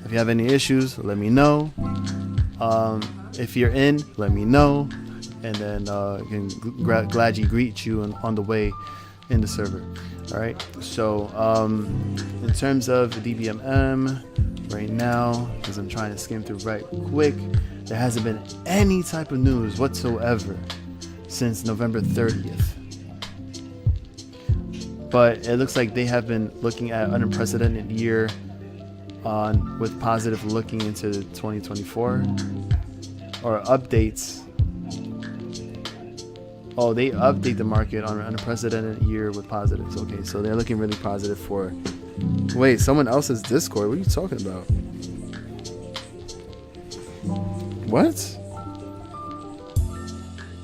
if you have any issues. Let me know. If you're in, let me know, and then I can gladly greet you on the way in the server. All right. So in terms of the DBMM right now, because I'm trying to skim through right quick, there hasn't been any type of news whatsoever since November 30th. But it looks like they have been looking at an unprecedented year with positive looking into 2024 or updates. Oh, they update the market on an unprecedented year with positives. Okay, so they're looking really positive for... Wait, someone else's Discord? What are you talking about? What?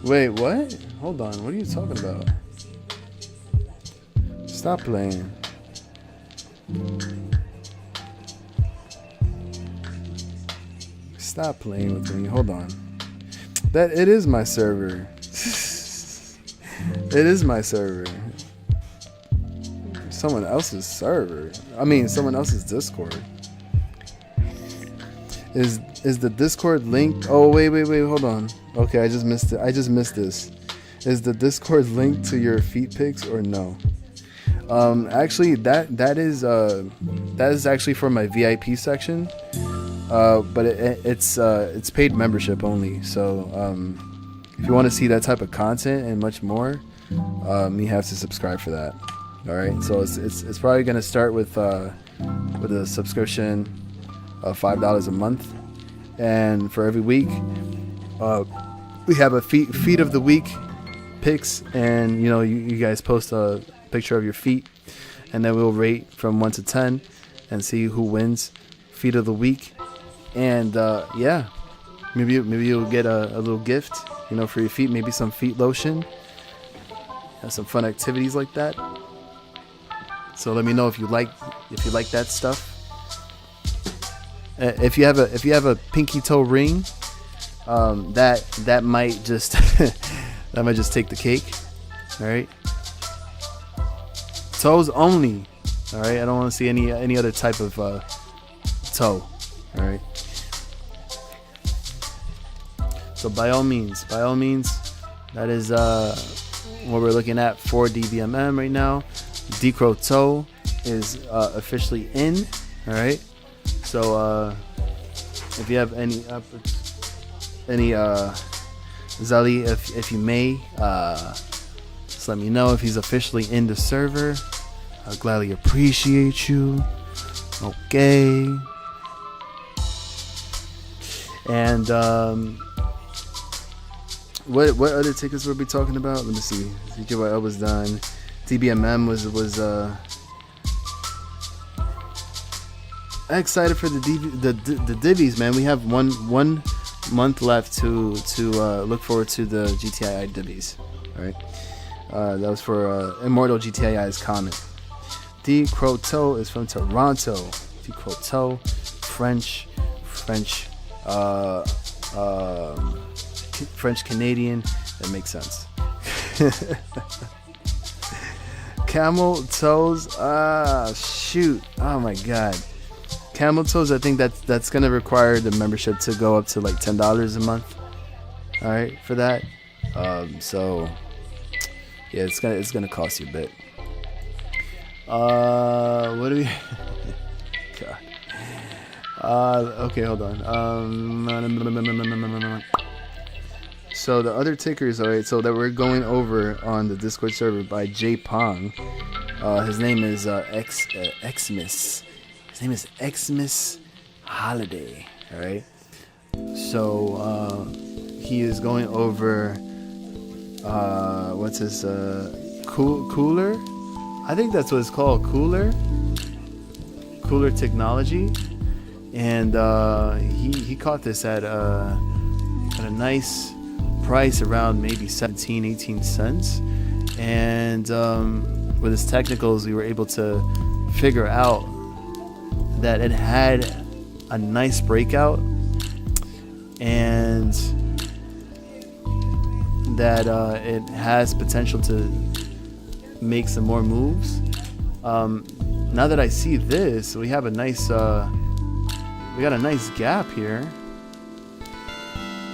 Wait, what? Hold on, what are you talking about? Stop playing. Stop playing with me. Hold on. It is my server. It is my server. Someone else's server. I mean, someone else's Discord. Is the Discord linked? Oh, wait, hold on. Okay, I just missed it. I just missed this. Is the Discord linked to your feet pics or no? Actually, that is actually for my VIP section. But it's paid membership only. So if you want to see that type of content and much more, you have to subscribe for that. All right. So it's probably gonna start with a subscription of $5 a month, and for every week, we have a feet of the week picks, and you guys post a picture of your feet, and then we'll rate from 1 to 10 and see who wins feet of the week. And yeah, maybe you'll get a little gift, for your feet, maybe some feet lotion, and some fun activities like that. So let me know if you like that stuff. If you have a pinky toe ring, that might just that might just take the cake. All right, toes only. All right, I don't want to see any other type of toe. All right. So by all means, that is what we're looking at for DBMM right now. Decro toe is officially in. All right. So if you have any Zali, if you may, just let me know if he's officially in the server. I'll gladly appreciate you. Okay. And what other tickets we'll be talking about? Let me see. ZJYL was done. DBMM was excited for the divvies, man. We have one month left to look forward to the GTII divvies. All right, that was for Immortal GTII's comment. D Croteau is from Toronto. D Croteau, French Canadian. That makes sense. Camel toes. Shoot. Oh my god. Camel toes. I think that's gonna require the membership to go up to like $10 a month. All right, for that. So yeah, it's gonna cost you a bit. What do we? God. Okay, hold on. So the other tickers, all right, so that we're going over on the Discord server by J Pong. His name is Xmas. His name is Xmas Holiday. All right. So he is going over what's his KULR? I think that's what it's called, KULR technology, and he caught this at a nice price around maybe 17-18 cents, and with his technicals we were able to figure out that it had a nice breakout, and that it has potential to make some more moves. Now that I see this, we have a nice we got a nice gap here.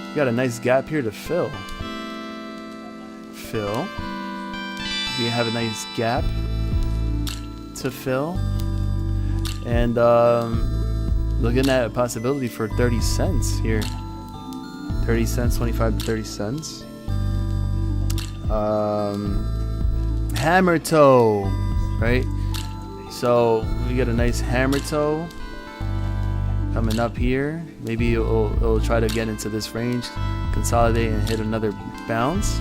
We got a nice gap here to fill. Do you have a nice gap? to fill, and looking at a possibility for 30 cents here. 30 cents, 25 to 30 cents. Hammer toe, right? So we get a nice hammer toe coming up here. Maybe it'll try to get into this range, consolidate, and hit another bounce.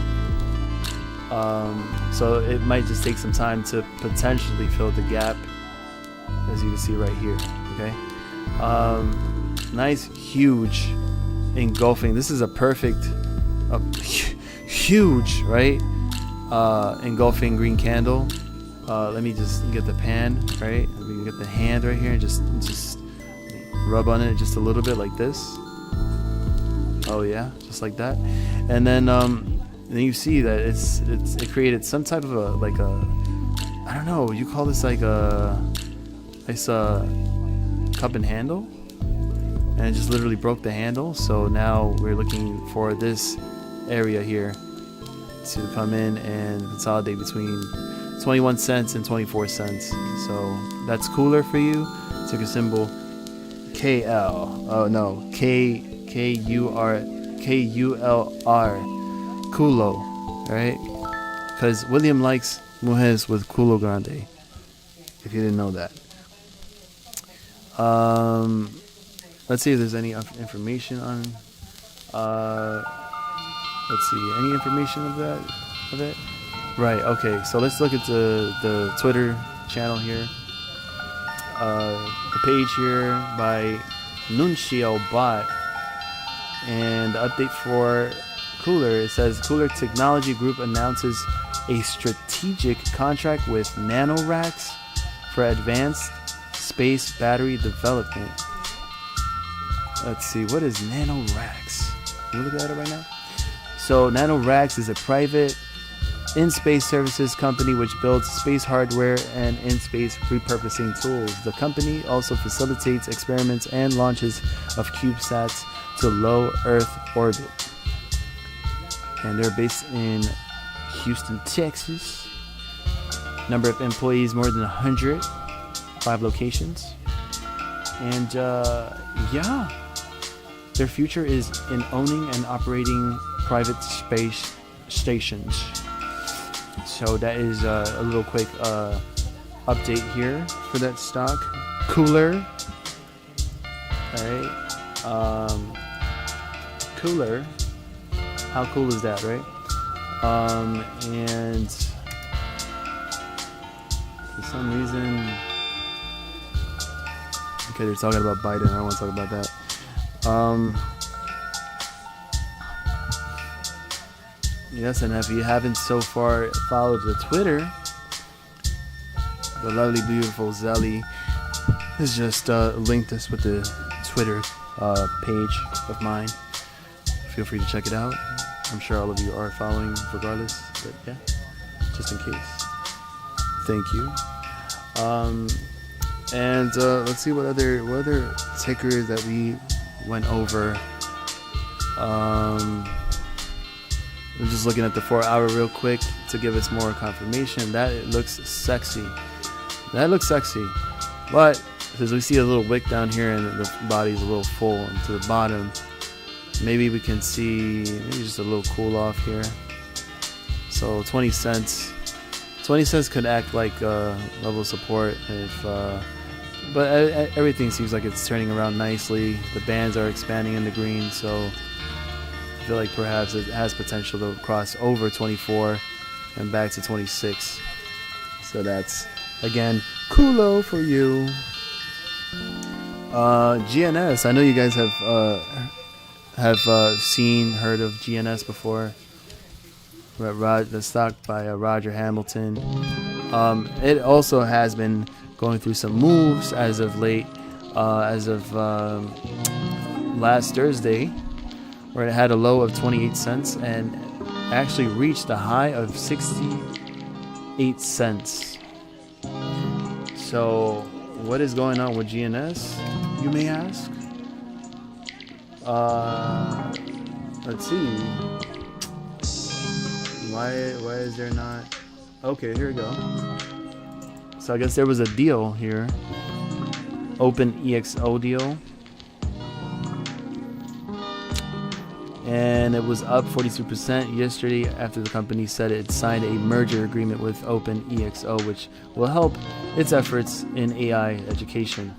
So it might just take some time to potentially fill the gap, as you can see right here. Okay, nice huge engulfing. This is a perfect, huge, right? Engulfing green candle. Let me just get the pan, right? Let me get the hand right here and just rub on it just a little bit like this. Oh yeah, just like that. And then you see that it created some type of a, like a, I don't know, you call this like a cup and handle, and it just literally broke the handle. So now we're looking for this area here to come in and consolidate between 21 cents and 24 cents. So that's KULR for you. Ticker symbol KL. Oh no, KULR. Kulo, right? Because William likes mujeres with culo grande. If you didn't know that. Let's see if there's any information on. Let's see, any information of it. Right. Okay. So let's look at the Twitter channel here. The page here by Nuncio Bot, and the update for KULR. It says KULR Technology Group announces a strategic contract with NanoRacks for advanced space battery development. Let's see, what is NanoRacks? Can you look at it right now? So NanoRacks is a private in-space services company which builds space hardware and in-space repurposing tools. The company also facilitates experiments and launches of CubeSats to low Earth orbit. And they're based in Houston, Texas. Number of employees more than 100, 5 locations. And yeah, their future is in owning and operating private space stations. So that is a little quick update here for that stock. KULR. Alright. KULR. How cool is that, right? And for some reason, okay, they're talking about Biden. I don't want to talk about that. Yes, and if you haven't so far followed the Twitter, the lovely, beautiful Zelly has just linked us with the Twitter page of mine. Feel free to check it out. I'm sure all of you are following regardless, but yeah, just in case. Thank you. And let's see what other tickers that we went over. We're just looking at the 4-hour real quick to give us more confirmation. That it looks sexy. That looks sexy. But because we see a little wick down here and the body's a little full and to the bottom, maybe we can see maybe just a little cool off here. So 20 cents. 20 cents could act like level of support if but everything seems like it's turning around nicely. The bands are expanding in the green, so I feel like perhaps it has potential to cross over 24 and back to 26. So that's again coolo for you. GNS. I know you guys have heard of GNS before. The stock by Roger Hamilton. It also has been going through some moves as of late, as of last Thursday, where it had a low of 28 cents and actually reached a high of 68 cents. So what is going on with GNS, you may ask? Let's see. Why is there not? Okay, here we go. So I guess there was a deal here. Open EXO deal. And it was up 42% yesterday after the company said it signed a merger agreement with Open EXO, which will help its efforts in AI education.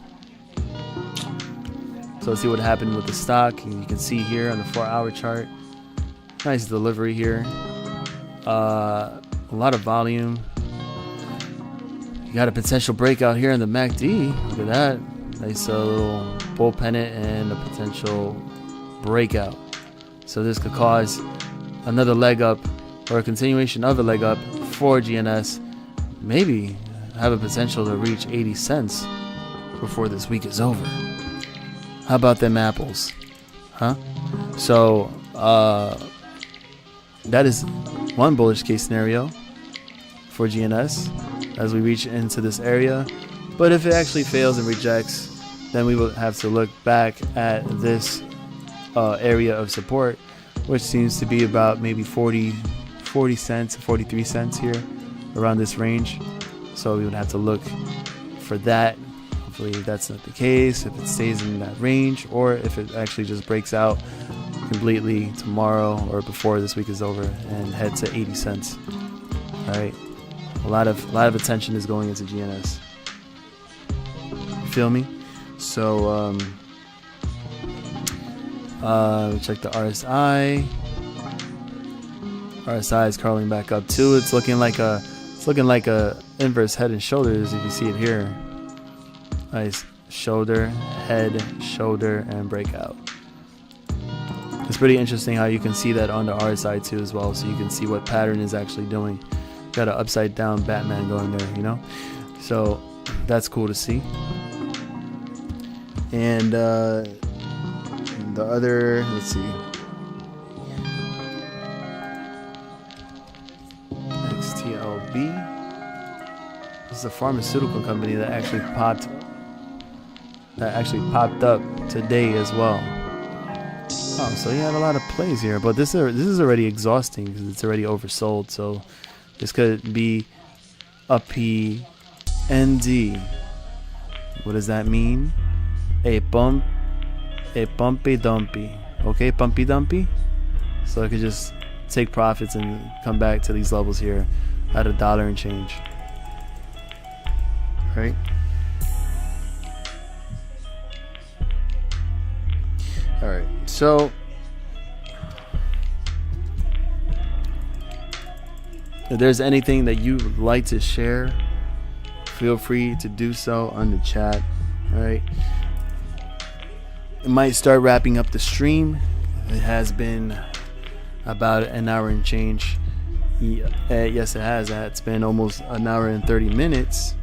So let's see what happened with the stock. And you can see here on the 4-hour chart. Nice delivery here. A lot of volume. You got a potential breakout here in the MACD. Look at that. Nice little bull pennant and a potential breakout. So this could cause another leg up or a continuation of a leg up for GNS. Maybe have a potential to reach 80 cents before this week is over. How about them apples? Huh? So that is one bullish case scenario for GNS as we reach into this area. But if it actually fails and rejects, then we will have to look back at this area of support, which seems to be about maybe 40 cents, 43 cents here around this range. So we would have to look for that. Hopefully that's not the case, if it stays in that range, or if it actually just breaks out completely tomorrow or before this week is over and head to 80 cents. All right, a lot of attention is going into GNS. You feel me? So check the RSI. RSI is curling back up too. It's looking like a inverse head and shoulders, if you see it here. Nice shoulder, head, shoulder, and breakout. It's pretty interesting how you can see that on the RSI too as well, so you can see what pattern is actually doing. Got an upside down Batman going there, you know? So that's cool to see. And the other, let's see, XTLB. This is a pharmaceutical company that actually popped up today as well. Oh, so you had a lot of plays here, but this is already exhausting because it's already oversold. So this could be a PND. What does that mean? A pumpy dumpy. Okay, pumpy dumpy. So I could just take profits and come back to these levels here at $1 and change. Right? All right. So if there's anything that you would like to share, feel free to do so on the chat. All right. It might start wrapping up the stream. It has been about an hour and change. Yes, it has. It's been almost an hour and 30 minutes.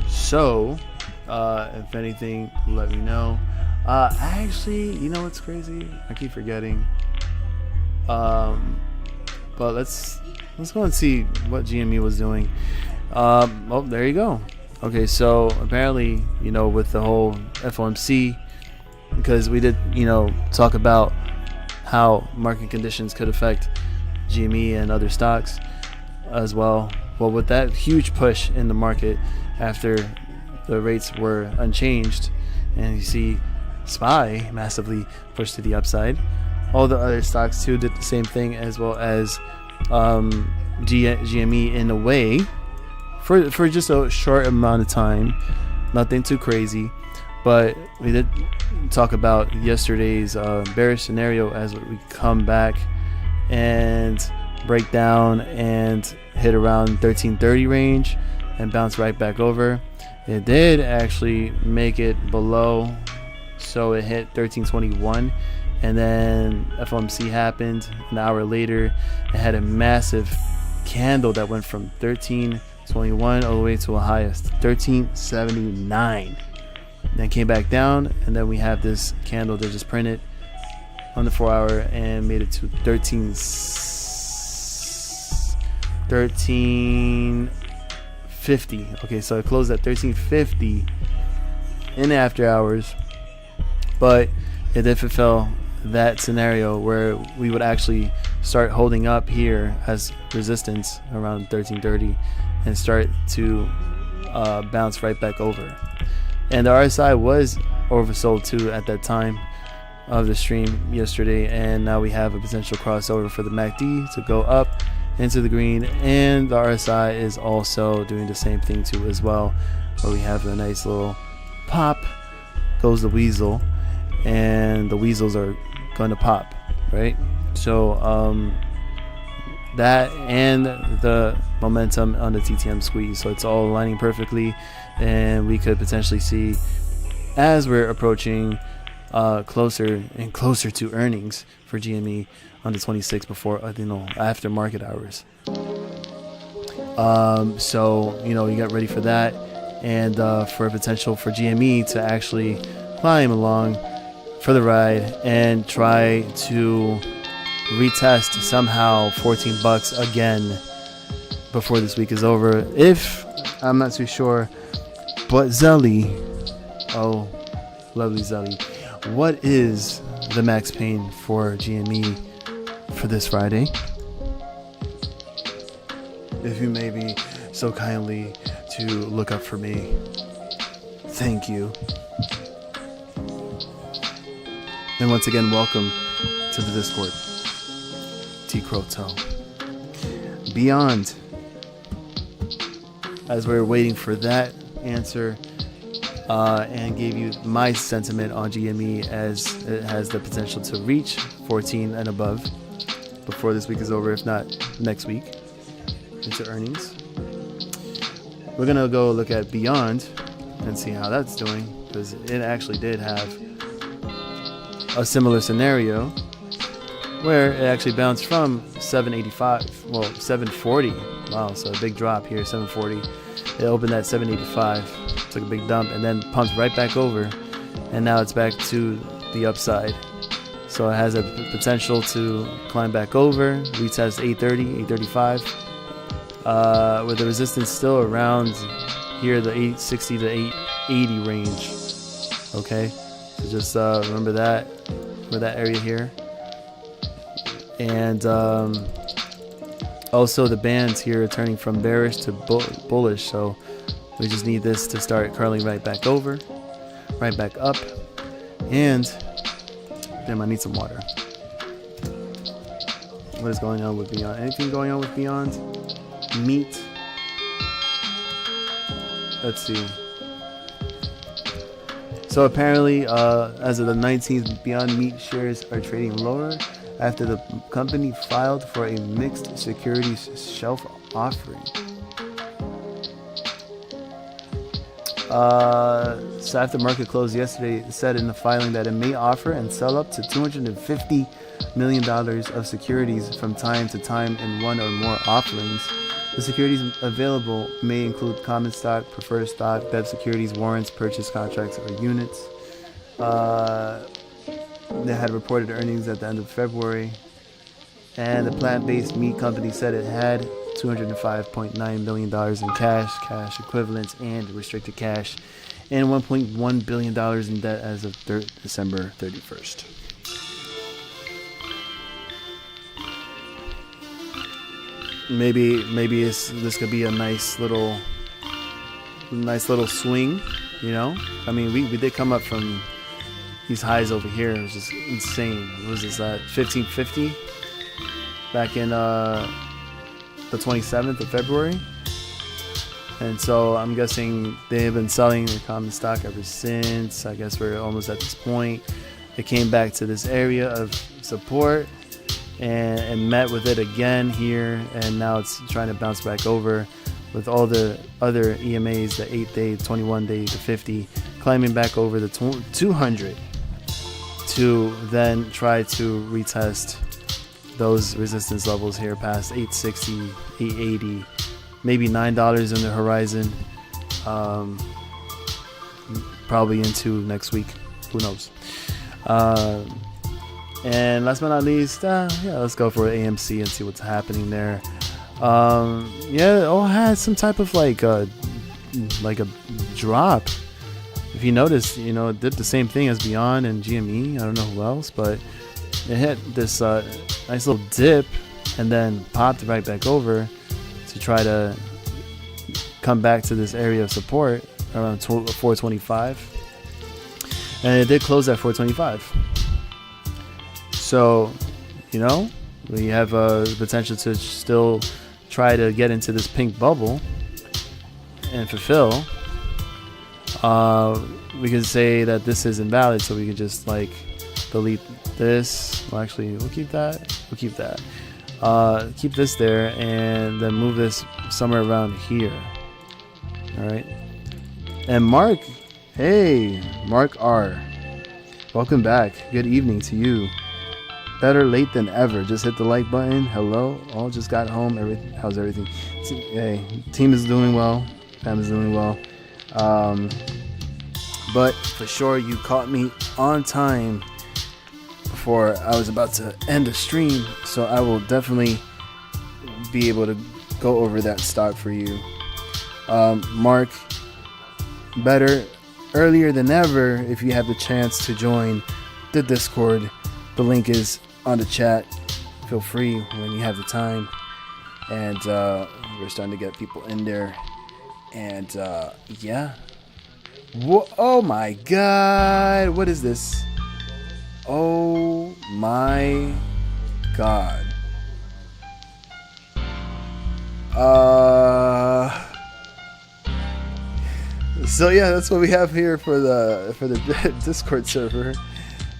So, if anything, let me know. Actually, you know what's crazy? I keep forgetting. But let's go and see what GME was doing. Oh, there you go. Okay, so apparently, you know, with the whole FOMC, because we did, you know, talk about how market conditions could affect GME and other stocks as well. Well, with that huge push in the market after the rates were unchanged, and you see SPY massively pushed to the upside, all the other stocks too did the same thing, as well as GME in a way for just a short amount of time. Nothing too crazy, but we did talk about yesterday's bearish scenario as we come back and break down and hit around 1330 range and bounce right back over. It did actually make it below, so it hit 1321, and then FOMC happened. An hour later, it had a massive candle that went from 1321 all the way to a high of 1379. Then came back down, and then we have this candle that just printed on the 4-hour and made it to 1350. Okay, so it closed at 1350 in after hours, but it did fulfill that scenario where we would actually start holding up here as resistance around 1330 and start to bounce right back over. And the RSI was oversold too at that time of the stream yesterday, and now we have a potential crossover for the MACD to go up into the green, and the RSI is also doing the same thing too as well, where we have a nice little pop, goes the weasel, and the weasels are going to pop, right? So that and the momentum on the TTM squeeze, so it's all aligning perfectly, and we could potentially see, as we're approaching closer and closer to earnings for GME on the 26th, before after market hours. So you get ready for that, and for a potential for GME to actually climb along for the ride and try to retest somehow $14 again before this week is over. If I'm not too sure, but Zelly, oh lovely Zelly, what is the max pain for GME for this Friday? If you may be so kindly to look up for me, thank you. And once again, welcome to the Discord. T Croto. Beyond, as we're waiting for that answer, and gave you my sentiment on GME, as it has the potential to reach 14 and above before this week is over, if not next week, into earnings. We're gonna go look at Beyond and see how that's doing, because it actually did have a similar scenario where it actually bounced from 740. Wow, so a big drop here, 740. It opened at 785, took a big dump, and then pumped right back over, and now it's back to the upside. So it has a potential to climb back over, retest 830, 835, with the resistance still around here, the 860 to 880 range. Okay, so just remember that for that area here. And also the bands here are turning from bearish to bullish, so we just need this to start curling right back over, right back up. And damn, I need some water. What is going on with Beyond? Anything going on with Beyond? Meat. Let's see. So apparently, as of the 19th, Beyond Meat shares are trading lower after the company filed for a mixed securities shelf offering. So after market close yesterday, it said in the filing that it may offer and sell up to $250 million of securities from time to time in one or more offerings. The securities available may include common stock, preferred stock, debt securities, warrants, purchase contracts, or units. They had reported earnings at the end of February, and the plant-based meat company said it had $205.9 million in cash equivalents, and restricted cash, and $1.1 billion in debt as of December 31st. Maybe this could be a nice little swing, I mean, we did come up from these highs over here. It was just insane. What was this at 1550 back in the 27th of February? And so I'm guessing they have been selling their common stock ever since. I guess we're almost at this point. It came back to this area of support and met with it again here, and now it's trying to bounce back over with all the other EMAs, the 8-day, 21-day, the 50, climbing back over the 200 to then try to retest those resistance levels here past 860, 880, maybe $9 in the horizon, probably into next week, who knows. And last but not least, let's go for AMC and see what's happening there. It all had some type of like a drop. If you notice, it did the same thing as Beyond and GME. I don't know who else, but it hit this nice little dip and then popped right back over to try to come back to this area of support around 425, and it did close at 425. So, you know, we have the potential to still try to get into this pink bubble and fulfill. We can say that this is invalid, so we can just like delete this. Well, actually, we'll keep that. We'll keep that. Keep this there, and then move this somewhere around here. All right. And Mark, hey, Mark R, welcome back. Good evening to you. Better late than ever. Just hit the like button. Hello. All just got home. How's everything? Hey, team is doing well. Fam is doing well. But for sure, you caught me on time before I was about to end the stream, so I will definitely be able to go over that stock for you. Mark, better earlier than ever if you have the chance to join the Discord. The link is on the chat. Feel free when you have the time. And we're starting to get people in there. And yeah. Whoa, oh my god. What is this? Oh my god. So yeah, that's what we have here for the Discord server.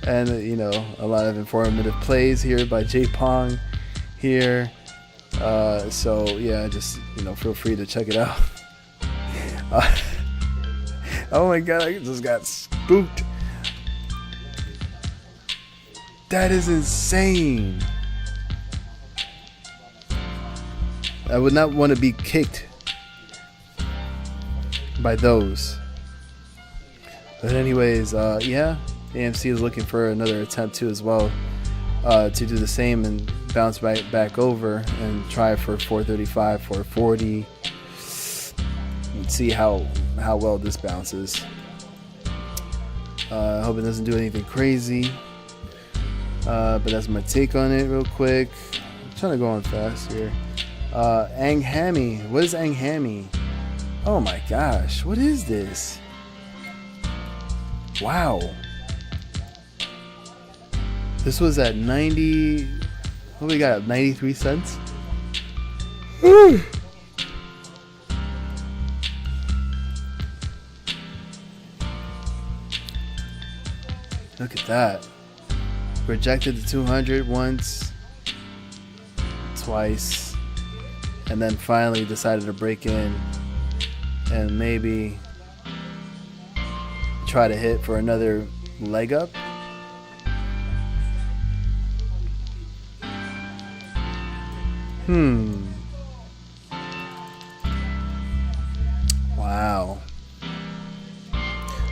And you know, a lot of informative plays here by J Pong here. So yeah, just, you know, feel free to check it out. Oh my god, I just got spooked. That is insane. I would not want to be kicked by those. But anyways, yeah, AMC is looking for another attempt too as well, to do the same and bounce right back over and try for 435, 440. And see how well this bounces. I hope it doesn't do anything crazy. But that's my take on it real quick. I'm trying to go on fast here. ANGH. What is ANGH? Oh my gosh, what is this? Wow. This was at 90. What we got? 93 cents? Woo. Look at that. Rejected the 200 once, twice, and then finally decided to break in and maybe try to hit for another leg up. Wow.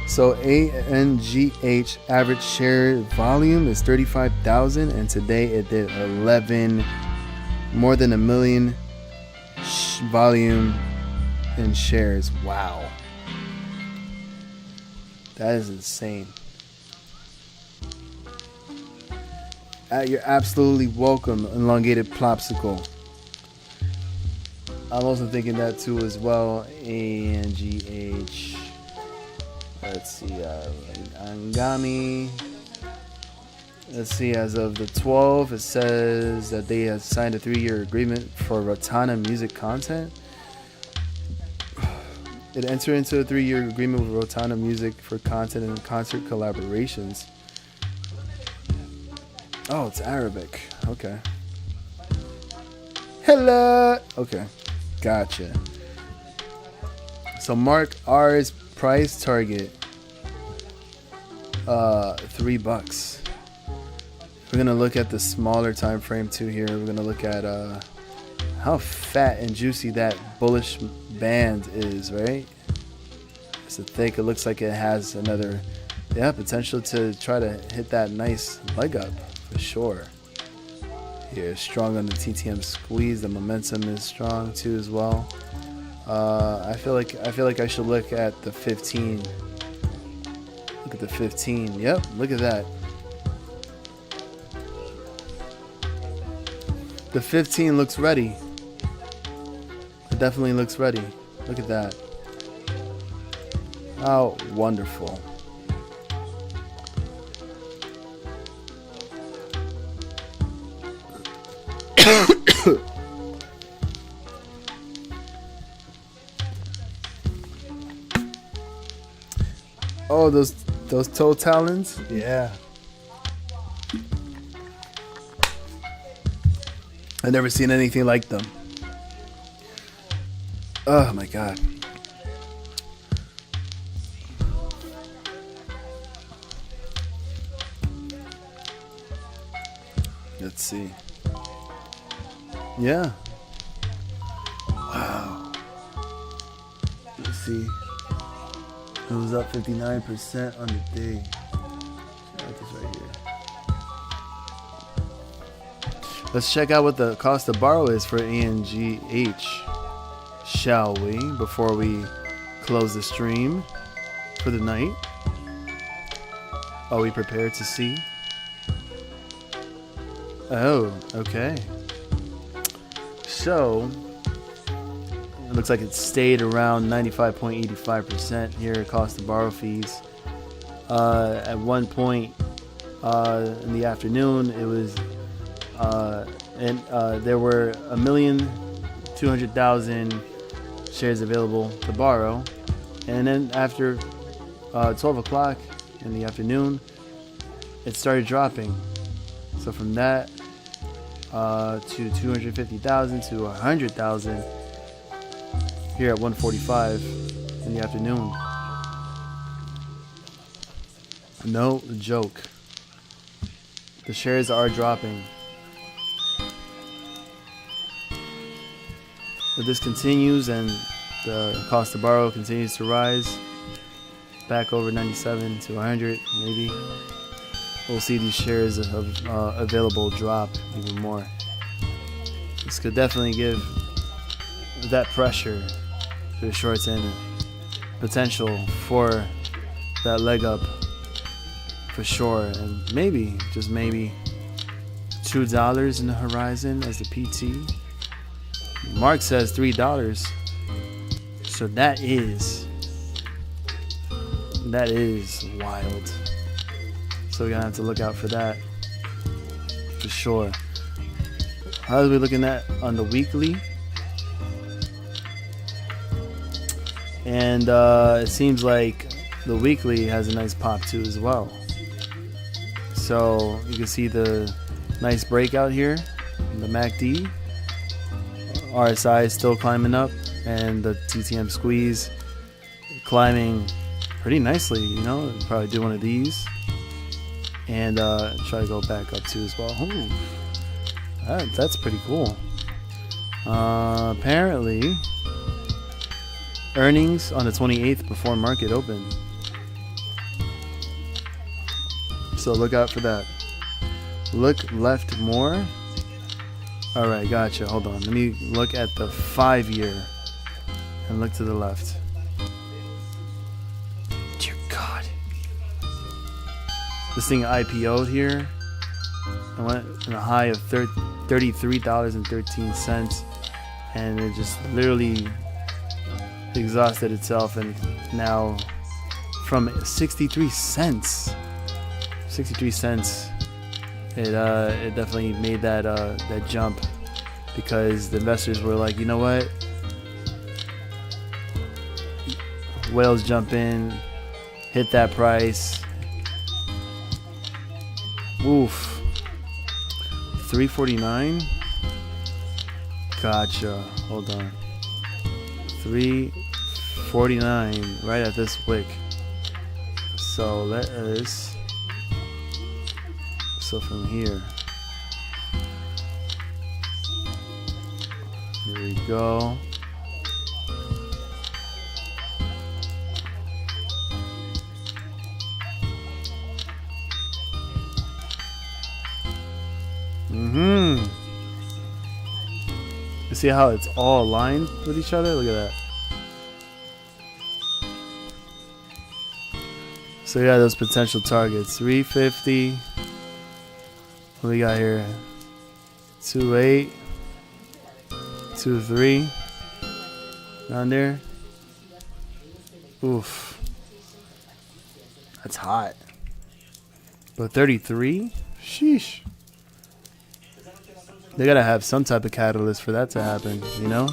So ANGH average share volume is 35,000, and today it did 11, more than 1 million volume in shares. Wow. That is insane. You're absolutely welcome, elongated plopsicle. I'm also thinking that too as well. ANGH. Let's see, Angami. Let's see, as of the 12th, it says that they have signed a 3-year agreement for Rotana music content. It entered into a 3-year agreement with Rotana Music for content and concert collaborations. Oh, it's Arabic. Okay. Hello. Okay, gotcha. So Mark R's price target, $3. We're gonna look at the smaller time frame too here. We're gonna look at how fat and juicy that bullish band is, right? It's thick. It looks like it has another, yeah, potential to try to hit that nice leg up for sure. Here, strong on the TTM squeeze. The momentum is strong too as well. I feel like I should look at the 15. Look at the 15. Yep, look at that. The 15 looks ready. It definitely looks ready. Look at that. How wonderful. Oh, those toe talons? Yeah. I've never seen anything like them. Oh my god. Let's see. Yeah. Wow. Let's see. It was up 59% on the day. Check this right here. Let's check out what the cost to borrow is for ANGH, shall we? Before we close the stream for the night. Are we prepared to see? Oh, okay. So it looks like it stayed around 95.85% here. Cost of borrow fees. At one point in the afternoon, it was there were 1,200,000 shares available to borrow, and then after 12 o'clock in the afternoon, it started dropping. So from that to 250,000 to 100,000 here at 1:45 in the afternoon. No joke. The shares are dropping. If this continues and the cost to borrow continues to rise back over 97 to 100, maybe we'll see these shares available drop even more. This could definitely give that pressure to the shorts and potential for that leg up for sure. And maybe, just maybe, $2 in the horizon as the PT. Mark says $3. So that is wild. So we're gonna have to look out for that for sure. How are we looking at on the weekly? And it seems like the weekly has a nice pop too as well. So you can see the nice breakout here in the MACD. RSI is still climbing up, and the TTM squeeze climbing pretty nicely. You know, probably do one of these and try to go back up too as well. Ooh, that's pretty cool. Apparently, earnings on the 28th before market open. So look out for that. Look left more. All right, gotcha. Hold on. Let me look at the 5-year and look to the left. Dear God. This thing IPO'd here. I went in a high of $33.13, and it just literally exhausted itself, and now from 63 cents. It definitely made that jump, because the investors were like, you know what, whales jump in, hit that price. Oof. 349. Gotcha. Hold on. 349 right at this wick. So let us. So from here we go. You see how it's all aligned with each other? Look at that. So yeah, those potential targets. 350. What we got here? 28, 23, down there. Oof. That's hot. But 33? Sheesh. They gotta have some type of catalyst for that to happen, you know?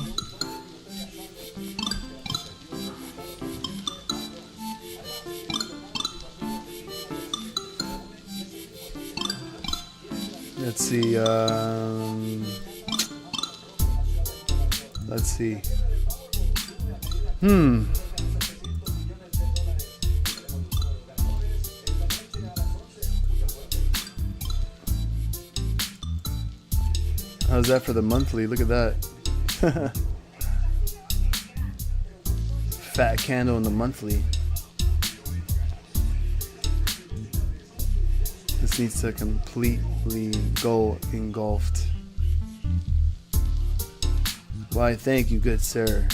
Let's see, let's see. How's that for the monthly? Look at that. Fat candle in the monthly. This needs to completely go engulfed. Why, thank you, good sir.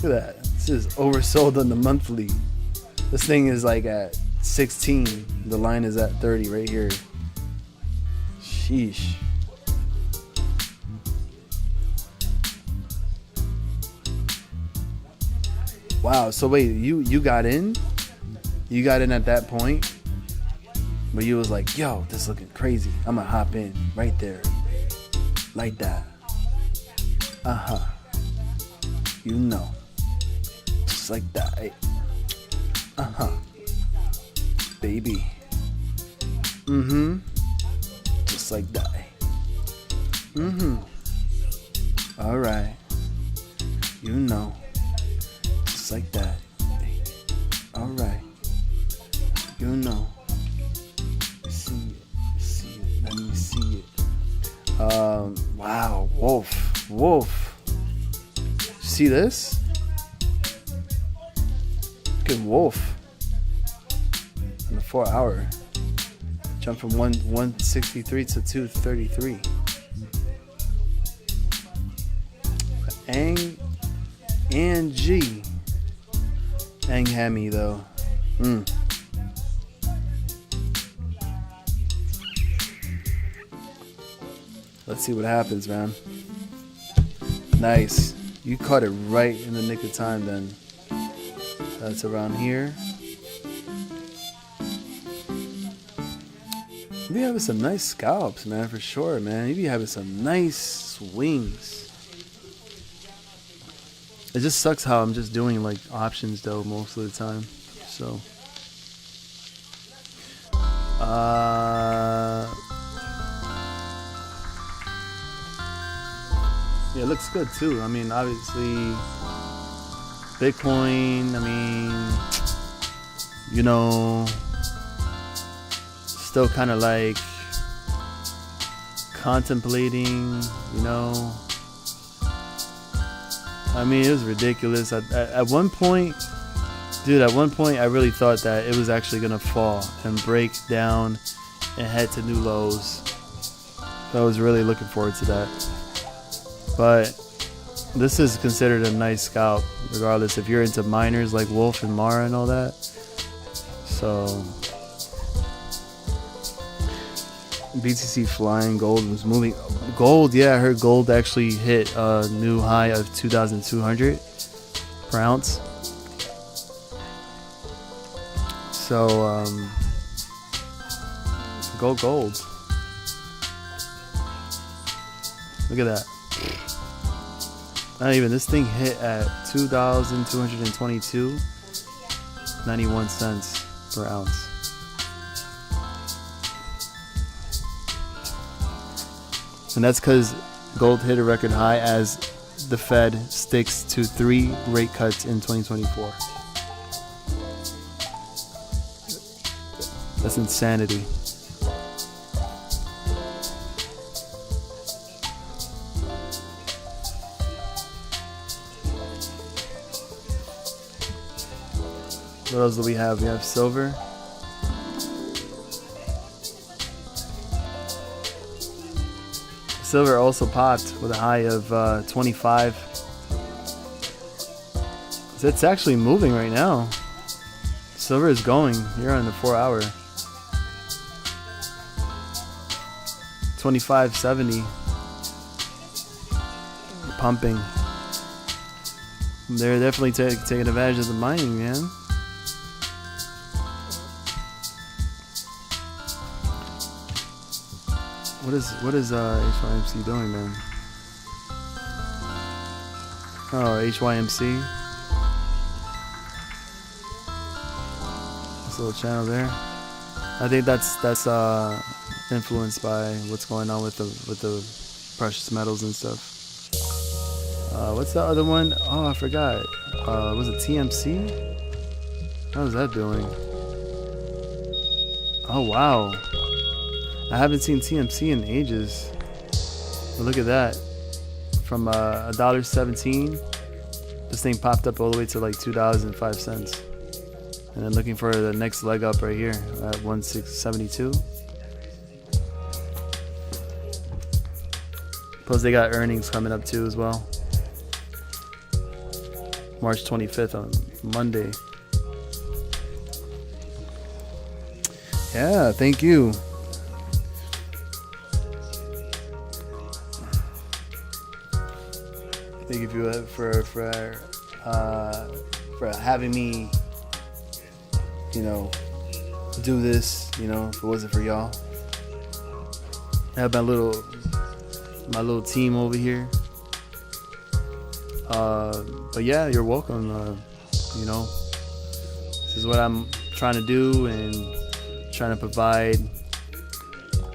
Look at that. This is oversold on the monthly. This thing is like at 16. The line is at 30 right here. Sheesh. Wow, so wait, you got in? You got in at that point? But you was like, yo, this is looking crazy. I'm gonna hop in right there. Like that. Uh-huh. You know. Just like that. Hey. Uh-huh. Baby. Mm-hmm. Just like that. Mm-hmm. Alright. You know. Just like that. Alright. You know. See it. See it. Let me see it. Wow. Wolf. Wolf. See this? Look at Wolf. In the 4 hour. Jump from 163 to 233. ANGH. ANGH though. Let's see what happens, man. Nice. You caught it right in the nick of time then. That's around here. You be having some nice scalps, man, for sure, man. You be having some nice swings. It just sucks how I'm just doing like options though most of the time. So yeah, it looks good too. I mean, obviously Bitcoin, I mean, you know, still kind of like contemplating, you know. I mean, it was ridiculous. At one point, dude, I really thought that it was actually going to fall and break down and head to new lows. So I was really looking forward to that. But this is considered a nice scalp, regardless if you're into miners like Wolf and Mara and all that. So BTC flying, gold was moving. Gold, yeah, I heard gold actually hit a new high of 2,200 per ounce. So go gold. Look at that. Not even, this thing hit at 2,222.91 cents per ounce. And that's because gold hit a record high as the Fed sticks to 3 rate cuts in 2024. That's insanity. What else do we have? We have silver. Silver also popped with a high of 25. It's actually moving right now. Silver is going here on the 4 hour. 25.70. Pumping. They're definitely taking advantage of the mining, man. What is HYMC doing, man? Oh, HYMC. This little channel there. I think that's influenced by what's going on with the precious metals and stuff. What's the other one? Oh, I forgot. Was it TMC? How's that doing? Oh wow, I haven't seen TMC in ages. But look at that. From $1.17, this thing popped up all the way to like $2.05. And then looking for the next leg up right here at 1.672. Plus they got earnings coming up too as well. March 25th on Monday. Yeah, thank you. Thank you for having me, you know, do this. You know, if it wasn't for y'all, I have my little team over here. But yeah, you're welcome. You know, this is what I'm trying to do and trying to provide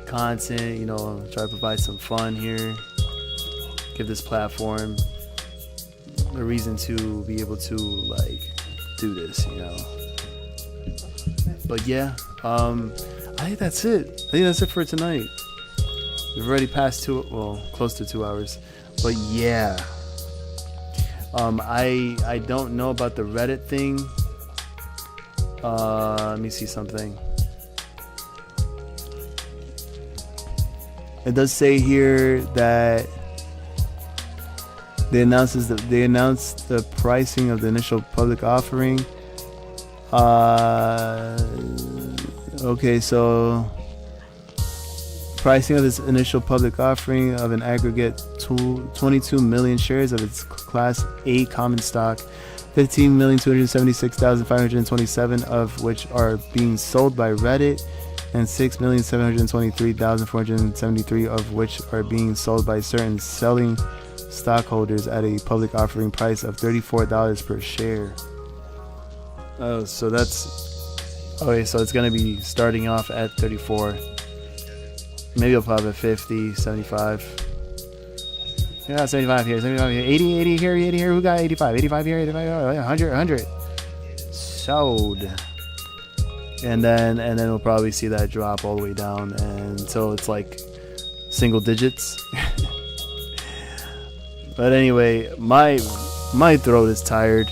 content. You know, try to provide some fun here. Give this platform a reason to be able to like do this, you know. But yeah, I think that's it. I think that's it for tonight. We've already passed close to 2 hours. But yeah, I don't know about the Reddit thing. Let me see something. It does say here that they announced the pricing of the initial public offering. Okay, so pricing of this initial public offering of an aggregate 22 million shares of its Class A common stock, 15,276,527 of which are being sold by Reddit, and 6,723,473 of which are being sold by certain selling stockholders at a public offering price of $34 per share. Oh, so that's okay. So it's gonna be starting off at 34. Maybe it'll pop at 50, 75. Yeah, 75 here, 75 here, 80 here, 80 here. Who got 85? 85 here, 85 here, 100. Sold. And then we'll probably see that drop all the way down until it's like single digits. But anyway, my throat is tired.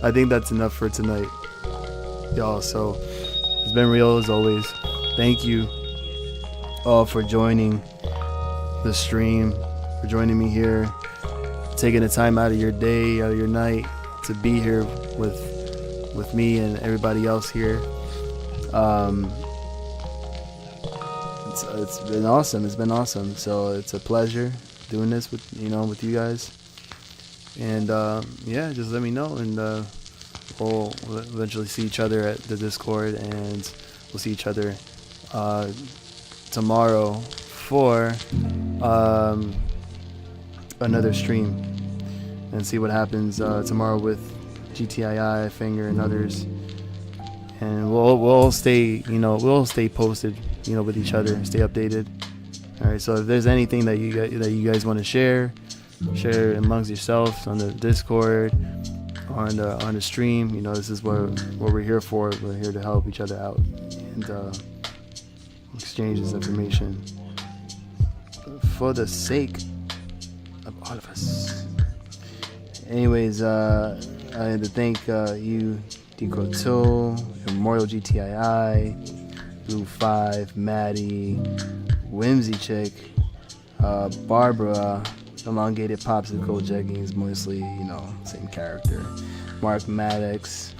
I think that's enough for tonight, y'all. So it's been real as always. Thank you all for joining the stream, for joining me here, taking the time out of your day, out of your night to be here with me and everybody else here. It's been awesome. It's been awesome. So it's a pleasure doing this with you guys. And yeah, just let me know, and we'll eventually see each other at the Discord, and we'll see each other tomorrow for another stream, and see what happens tomorrow with Gtii Fngr and others. And we'll stay posted, with each other, stay updated. All right. So if there's anything that you guys want to share amongst yourselves on the Discord, on the stream, this is what we're here for. We're here to help each other out and exchange this information for the sake of all of us. Anyways, I had to thank you, Decoto, Immortal GTII, Blue 5, Maddie, Whimsy Chick, Barbara, Elongated Popsicle Jeggings, mostly, same character. Mark Maddox,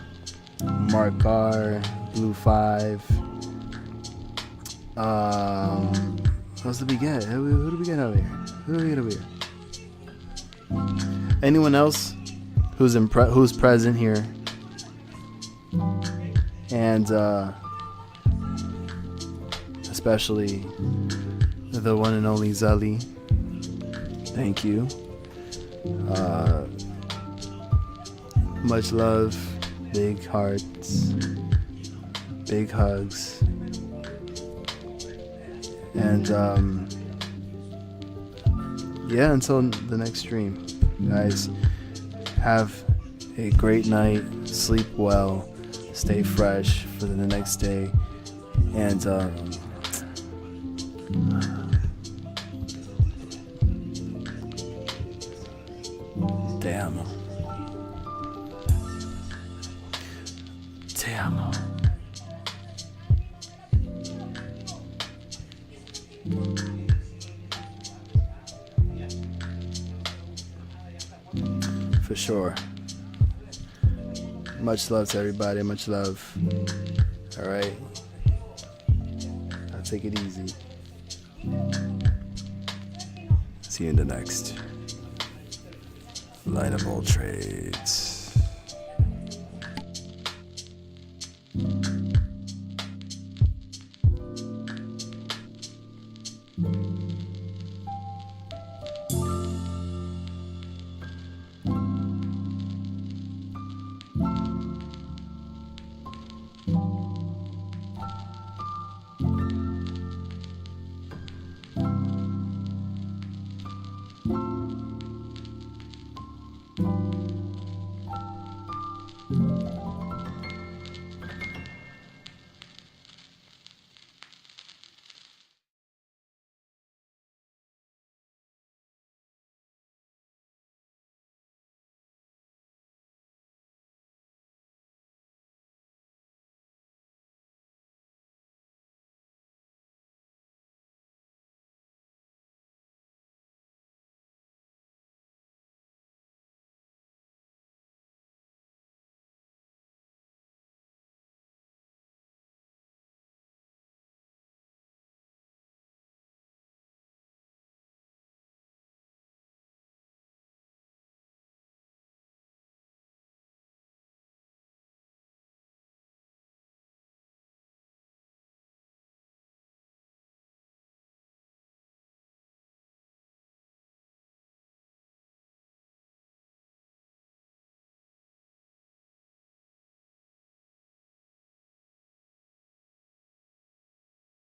Mark R, Blue 5. What else did we get? Who do we get over here? Anyone else who's present here, and especially the one and only Zelly, thank you. Much love, big hearts, big hugs, and yeah, until the next stream, guys, have a great night, sleep well, stay fresh for the next day, and te amo. Te amo. For sure. Much love to everybody. Much love. All right. I'll take it easy. See you in the next Light of all trades.